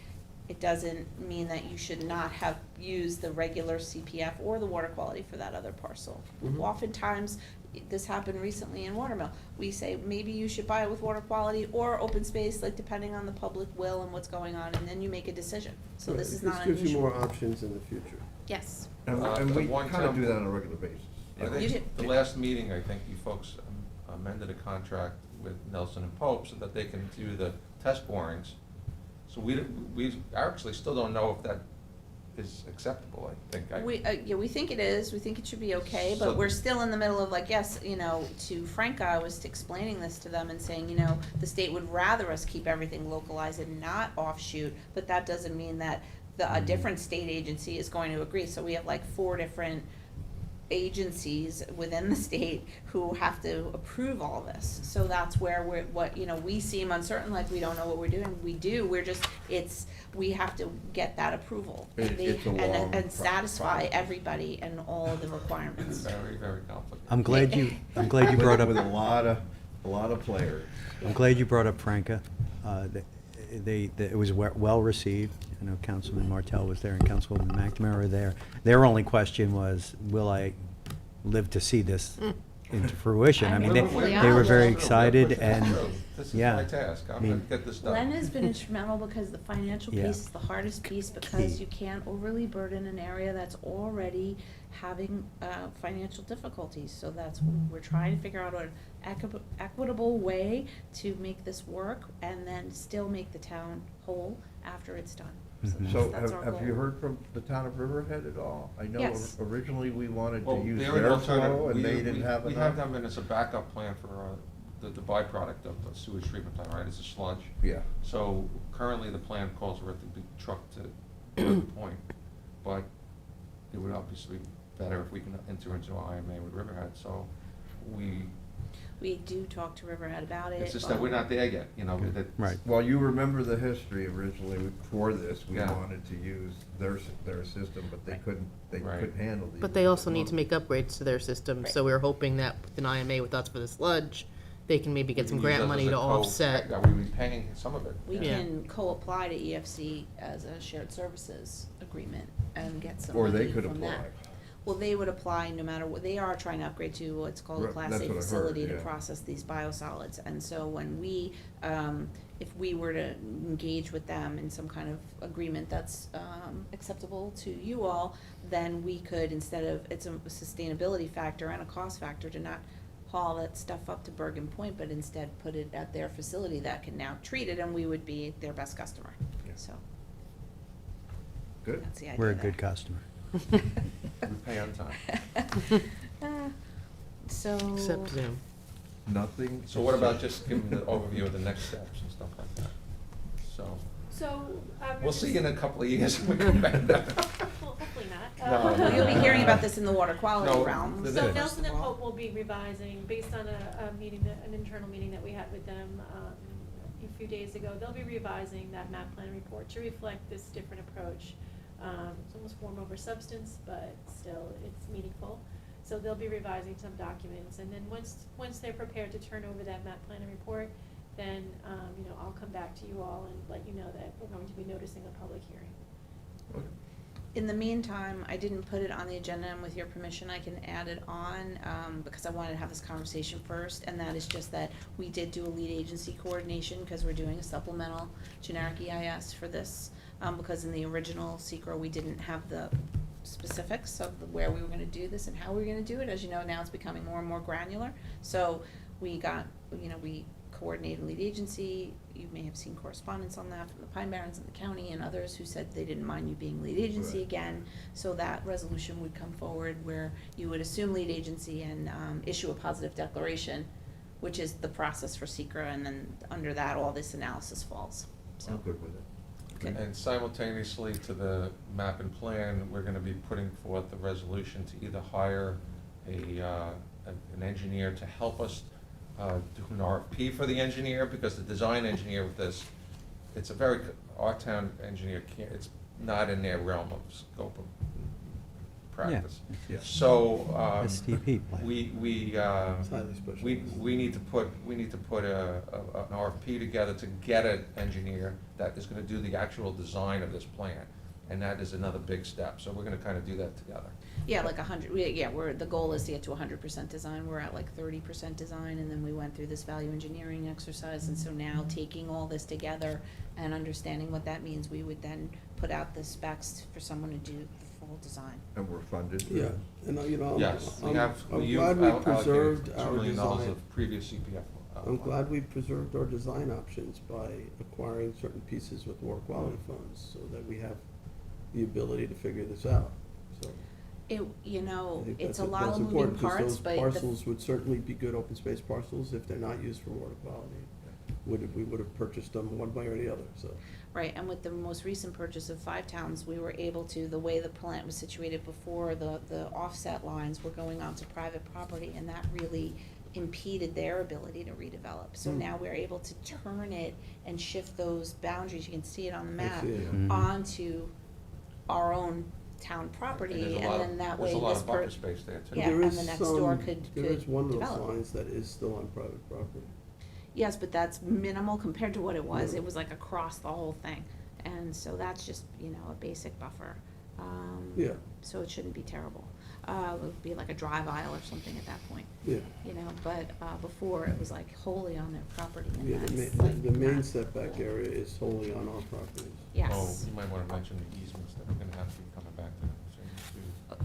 G: It doesn't mean that you should not have used the regular CPF or the water quality for that other parcel.
A: Mhm.
G: Oftentimes, this happened recently in Watermill, we say, maybe you should buy it with water quality or open space, like depending on the public will and what's going on, and then you make a decision. So
A: Right,
G: this is
A: This
G: not
A: gives you
G: unusual.
A: more options in the future.
G: Yes,
F: And
J: The
F: we
J: one
F: kind of
J: town-
F: do that on a regular basis.
J: I
G: You
J: think
G: did.
J: the last meeting, I think you folks amended a contract with Nelson and Pope so that they can do the test borings. So we actually still don't know if that is acceptable, I think.
G: we think it is, we think it should be okay, but
J: So-
G: we're still in the middle of like, yes, to Franca, I was explaining this to them and saying, the state would rather us keep everything localized and not offshoot, but that doesn't mean that a different state agency is going to agree, so we have like 4 different agencies within the state who have to approve all this. So that's where we seem uncertain, like we don't know what we're doing. We do, we have to get that approval. And
F: It's a long
G: and satisfy
F: process.
G: everybody and all of the requirements.
J: Very, very complicated.
C: I'm glad you brought up.
F: With a lot of players.
C: I'm glad you brought up Franca. It was well received. I know Councilman Martell was there and Councilwoman McNamara were there. Their only question was, will I live to see this into fruition? I mean, they were very excited and,
J: This is
C: yeah.
J: my task, I'm gonna get this done.
G: Len has been instrumental because the financial
C: Yeah.
G: piece is the hardest piece because
C: Key.
G: you can't overly burden an area that's already having financial difficulties. So we're trying to figure out an equitable way to make this work and then still make the town whole after it's done.
C: Mhm.
F: So
G: that's our
F: have you
G: goal.
F: heard from the town of Riverhead at all? I know
G: Yes.
F: originally we wanted
J: Well,
F: to use
J: they're an
F: their
J: alternative.
F: flow and
J: We-
F: they
J: we-
F: didn't have
J: We
F: enough.
J: have them as a backup plan for the byproduct of the sewage treatment plant, right, it's a sludge.
F: Yeah.
J: So currently, the plan calls for it to be trucked to the point, but it would obviously better if we can enter into IMA with Riverhead, so
G: We do talk to Riverhead about it.
J: it's just that we're not there yet, you know, that.
C: Right.
F: Well, you remember the history originally for this, we
J: Yeah.
F: wanted to use their system, but they couldn't
J: Right.
F: handle the.
I: But they also need to make upgrades to their system, so we're hoping that with an IMA with us for the sludge, they can maybe get some
J: We use
I: grant
J: us
I: money
J: as a
I: to
J: co-
I: offset.
J: Are we repaying some of it?
G: We
I: Yeah.
G: can co-apply to EFC as a shared services agreement and get some
F: Or they
G: money
F: could
G: from that.
F: apply.
G: Well, they would apply no matter what, they are trying to upgrade to what's called a
F: Right,
G: Class
F: that's
G: A
F: what I heard,
G: facility to
F: yeah.
G: process these biosolids. And so when we, if we were to engage with them in some kind of agreement that's acceptable to you all, then we could, instead of, it's a sustainability factor and a cost factor to not haul that stuff up to Bergen Point, but instead put it at their facility that can now treat it, and we would be their best customer.
F: Yeah.
G: So,
F: Good.
G: that's the idea
C: We're a
G: there.
C: good customer.
J: We pay on time.
G: So.
I: Except Zoom.
F: Nothing.
J: So what about just giving the overview of the next steps and stuff like that? So,
K: So.
J: we'll see you in a couple of years when we come back down.
K: Well, hopefully not.
J: No.
G: You'll be hearing about this in the water quality
J: No,
G: realm.
J: the-
K: So
J: First
K: Nelson
G: of
K: and
G: all.
K: Pope will be revising, based on a meeting, an internal meeting that we had with them a few days ago. They'll be revising that map plan report to reflect this different approach. It's almost form over substance, but still, it's meaningful. So they'll be revising some documents, and then once they're prepared to turn over that map plan report, then, I'll come back to you all and let you know that we're going to be noticing a public hearing.
G: In the meantime, I didn't put it on the agenda, and with your permission, I can add it on, because I wanted to have this conversation first, and that is just that we did do a lead agency coordination, because we're doing a supplemental generic EIS for this, because in the original SECR, we didn't have the specifics of where we were gonna do this and how we were gonna do it. As you know, now it's becoming more and more granular, so we got, we coordinated lead agency. You may have seen correspondence on that from the Pine Barrens and the county and others who said they didn't mind you being lead agency
F: Right.
G: again. So that resolution would come forward where you would assume lead agency and issue a positive declaration, which is the process for SECR, and then under that, all this analysis falls, so.
F: I'm good with it.
G: Okay.
J: And simultaneously to the map and plan, we're gonna be putting forth the resolution to either hire an engineer to help us do an RFP for the engineer, because the design engineer with this, it's a very, our town engineer can't, it's not in their realm of scope of practice.
F: Yeah.
J: So,
C: STP plan.
A: It's highly specialized.
J: we need to put an RFP together to get an engineer that is gonna do the actual design of this plan. And that is another big step, so we're gonna kinda do that together.
G: Yeah, like 100, the goal is to get to 100% design. We're at like 30% design, and then we went through this value engineering exercise, and so now taking all this together and understanding what that means, we would then put out the specs for someone to do the full design.
F: And we're funded.
A: Yeah, and
J: Yes, we
A: I'm
J: have,
A: I'm
J: you've
A: glad we
J: allocated
A: preserved
J: $2
A: our
J: million
A: design.
J: of previous CPF.
A: I'm glad we preserved our design options by acquiring certain pieces with water quality funds, so that we have the ability to figure this out, so.
G: It,
A: I think
G: it's a
A: that's
G: lot of moving
A: important, 'cause
G: parts,
A: those
G: but
A: parcels would certainly be good open space parcels if they're not used for water quality. We would have purchased them one way or the other, so.
G: right, and with the most recent purchase of 5 towns, we were able to, the way the plant was situated before, the offset lines were going onto private property, and that really impeded their ability to redevelop. So now we're able to turn it and shift those boundaries, you can see it on the
A: I
G: map,
A: see it.
C: Mhm.
G: onto our own town property, and then that way
J: There's a lot
G: this
J: of buffer
G: per,
J: space there too.
G: Yeah,
A: There
G: and
A: is
G: the next door
A: some-
G: could
A: There is one of those
G: develop.
A: lines that is still on private property.
G: yes, but that's minimal compared to what it was.
A: Yeah.
G: It was like across the whole thing. And so that's just, a basic buffer.
A: Yeah.
G: So it shouldn't be terrible. It would be like a drive aisle or something at that point,
A: Yeah,
G: but before it was like wholly on their property, and
A: yeah,
G: that's like
A: the main
G: not
A: setback
G: cool.
A: area is wholly on our properties.
G: Yes.
J: Oh, you might wanna mention the easements that we're gonna have to be coming back to, so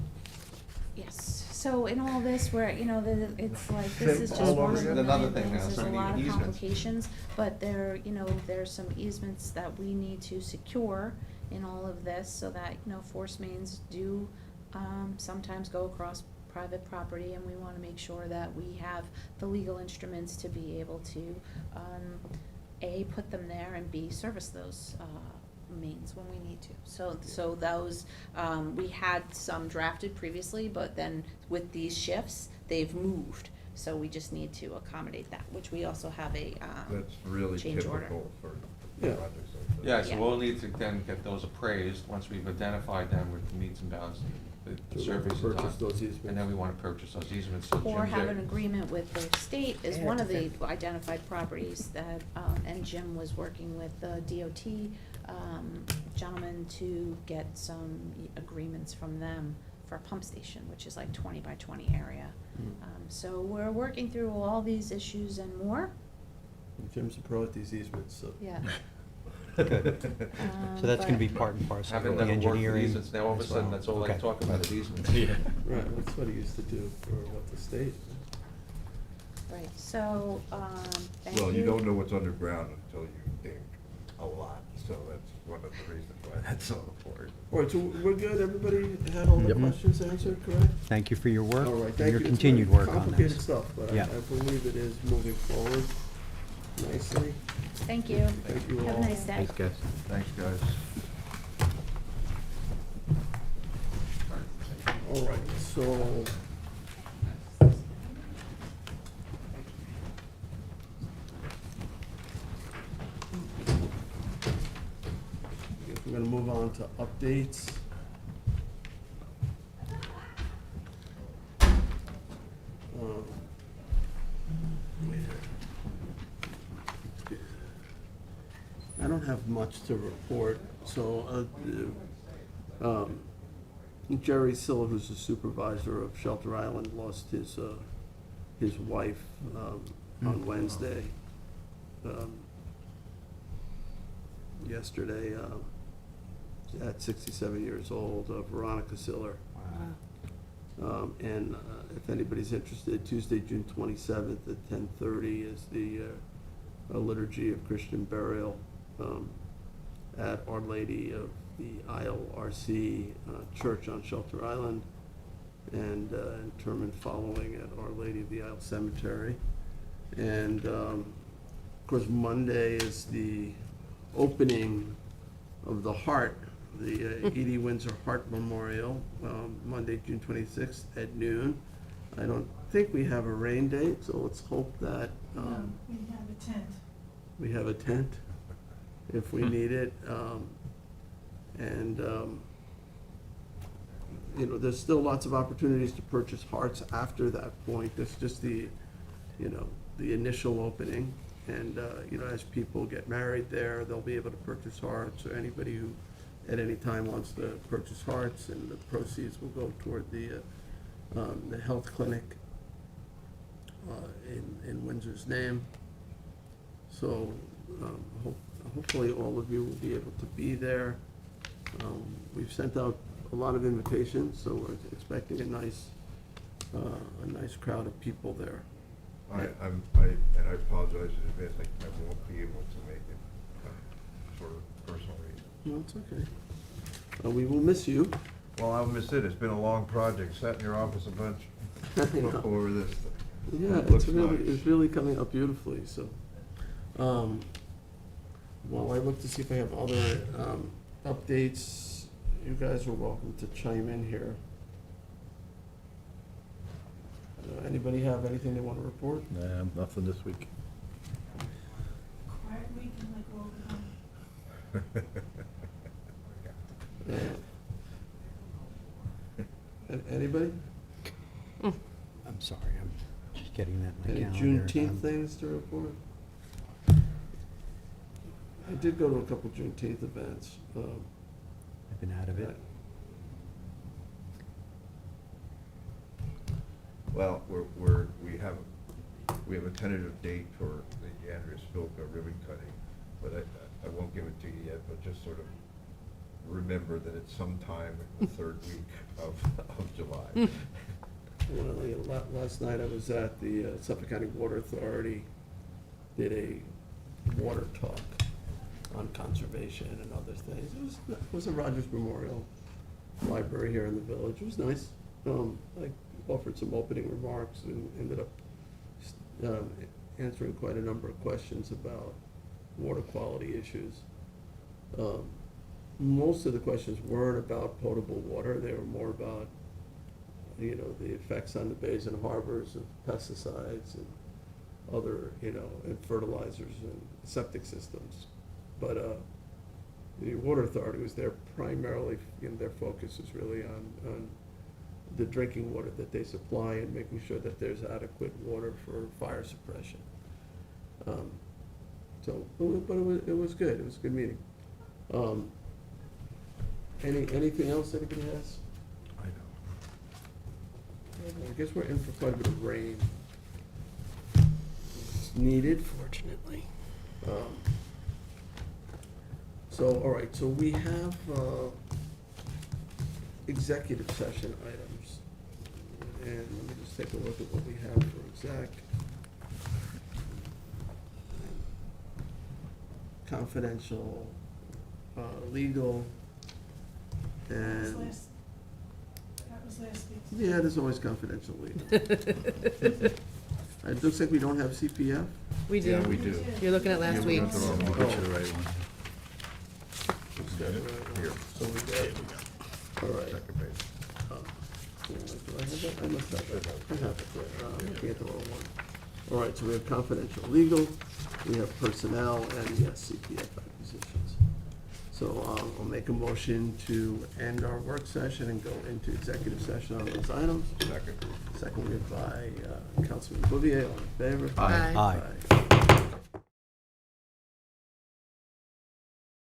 G: Yes, so in all this, where, it's like, this is
J: All
G: just one
J: over
G: of the
J: again. Another
G: million
J: thing
G: things,
J: now,
G: there's
J: so
G: a
J: we
G: lot
J: need
G: of
J: easements.
G: complications, but there's some easements that we need to secure in all of this, so that, force mains do, sometimes go across private property, and we wanna make sure that we have the legal instruments to be able to, A, put them there, and B, service those, mains when we need to. So those, we had some drafted previously, but then with these shifts, they've moved. So we just need to accommodate that, which we also have a,
F: That's really
G: change order.
F: typical for
A: Yeah.
F: projects like this.
J: Yeah, so
G: Yeah.
J: we'll need to then get those appraised, once we've identified them with the needs and bounds, the
A: To
J: surveys are
A: purchase
J: done.
A: those easements.
J: And then we wanna purchase those easements, so
G: or
J: Jim's
G: have
J: there.
G: an agreement with the state is
A: Yeah,
G: one of the
A: okay.
G: identified properties that, and Jim was working with the DOT, gentleman to get some agreements from them for a pump station, which is like 20 by 20 area. So we're working through all these issues and more.
A: Jim's a pro at these easements, so.
G: Yeah.
C: Good. So that's gonna
G: But-
C: be part and parcel of
J: Haven't
C: the
J: done work for
C: engineering.
J: easements, now all of a
C: as
J: sudden,
C: well.
J: that's all I
C: Okay.
J: talk about is easements.
H: Yeah.
A: Right, that's what he used to do for what the state.
G: Right, so, thank you.
F: Well, you don't know what's underground until you dig a lot, so that's one of the reasons why that's so important.
A: All right, so we're good, everybody had all the
C: Yep.
A: questions answered, correct?
C: Thank you for your work
A: All right,
C: and
A: thank
C: your
A: you. It's
C: continued
A: very
C: work on
A: Complicated
C: this.
A: stuff, but
C: Yeah.
A: I believe it is moving forward nicely.
G: Thank you.
A: Thank you
G: Have a
A: all.
G: nice day.
E: Thanks, guys.
F: Thanks, guys.
A: All right, so. We're gonna move on to updates. Um, I don't have much to report, so, Jerry Silla, who's the supervisor of Shelter Island, lost his wife, on Wednesday. Yesterday, at 67 years old, Veronica Siller. And if anybody's interested, Tuesday, June 27th at 10:30 is the liturgy of Christian burial at Our Lady of the ILRC Church on Shelter Island, and interment following at Our Lady of the Isle Cemetery. And of course, Monday is the opening of the Heart, the Edie Windsor Heart Memorial, Monday, June 26th at noon. I don't think we have a rain date, so let's hope that
B: We have a tent.
A: we have a tent if we need it. And you know, there's still lots of opportunities to purchase hearts after that point. That's just the, you know, the initial opening. And, you know, as people get married there, they'll be able to purchase hearts, or anybody who at any time wants to purchase hearts, and the proceeds will go toward the health clinic in Windsor's name. So hopefully all of you will be able to be there. We've sent out a lot of invitations, so we're expecting a nice crowd of people there.
F: I apologize in advance, I won't be able to make it for personal reasons.
A: No, it's okay. We will miss you.
F: Well, I'll miss it, it's been a long project, sat in your office a bunch
A: I know.
F: over this.
A: Yeah,
F: Looks
A: it's
F: nice.
A: really coming up beautifully, so. While I look to see if I have other updates, you guys are welcome to chime in here. Anybody have anything they want to report?
E: Nah, nothing this week.
B: Quiet weekend like all the time.
A: Anybody?
C: I'm sorry, I'm just getting that in
A: Any
C: my calendar.
A: Juneteenth things to report? I did go to a couple Juneteenth events.
C: I've been out of it.
F: Well, we have a tentative date for the Andrea Spilka ribbon cutting, but I won't give it to you yet, but just sort of remember that it's sometime in the third week of July.
A: Well, you know, last night I was at the Suffolk County Water Authority, did a water talk on conservation and other things. It was a Rogers Memorial Library here in the village. It was nice. I offered some opening remarks and ended up answering quite a number of questions about water quality issues. most of the questions weren't about potable water, they were more about, you know, the effects on the bays and harbors of pesticides and other, you know, and fertilizers and septic systems. But, the Water Authority was there primarily, you know, their focus is really on the drinking water that they supply and making sure that there's adequate water for fire suppression. So, but it was good, it was a good meeting. Anything else anybody has?
F: I don't.
A: I guess we're in for quite a bit of rain. It's needed, fortunately. So, all right, so we have executive session items. And let me just take a look at what we have for exec. Confidential, legal, and.
B: That was last week's.
A: Yeah, there's always confidential legal. It looks like we don't have CPF.
I: We do.
F: Yeah, we do.
I: You're looking at last
F: Yeah, we
I: week's.
F: went through all of them.
E: Let me get you the right one.
F: Here.
A: So we got, all right.
F: Second page.
A: Do I have that? I must have that. I have it there. I'm looking at the wrong one. All right, so we have confidential legal, we have personnel, and yes, CPF acquisitions. So I'll make a motion to end our work session and go into executive session on those items.
F: Second.
A: Seconded by Councilman Bouvier, all in favor?
I: Aye.
C: Aye.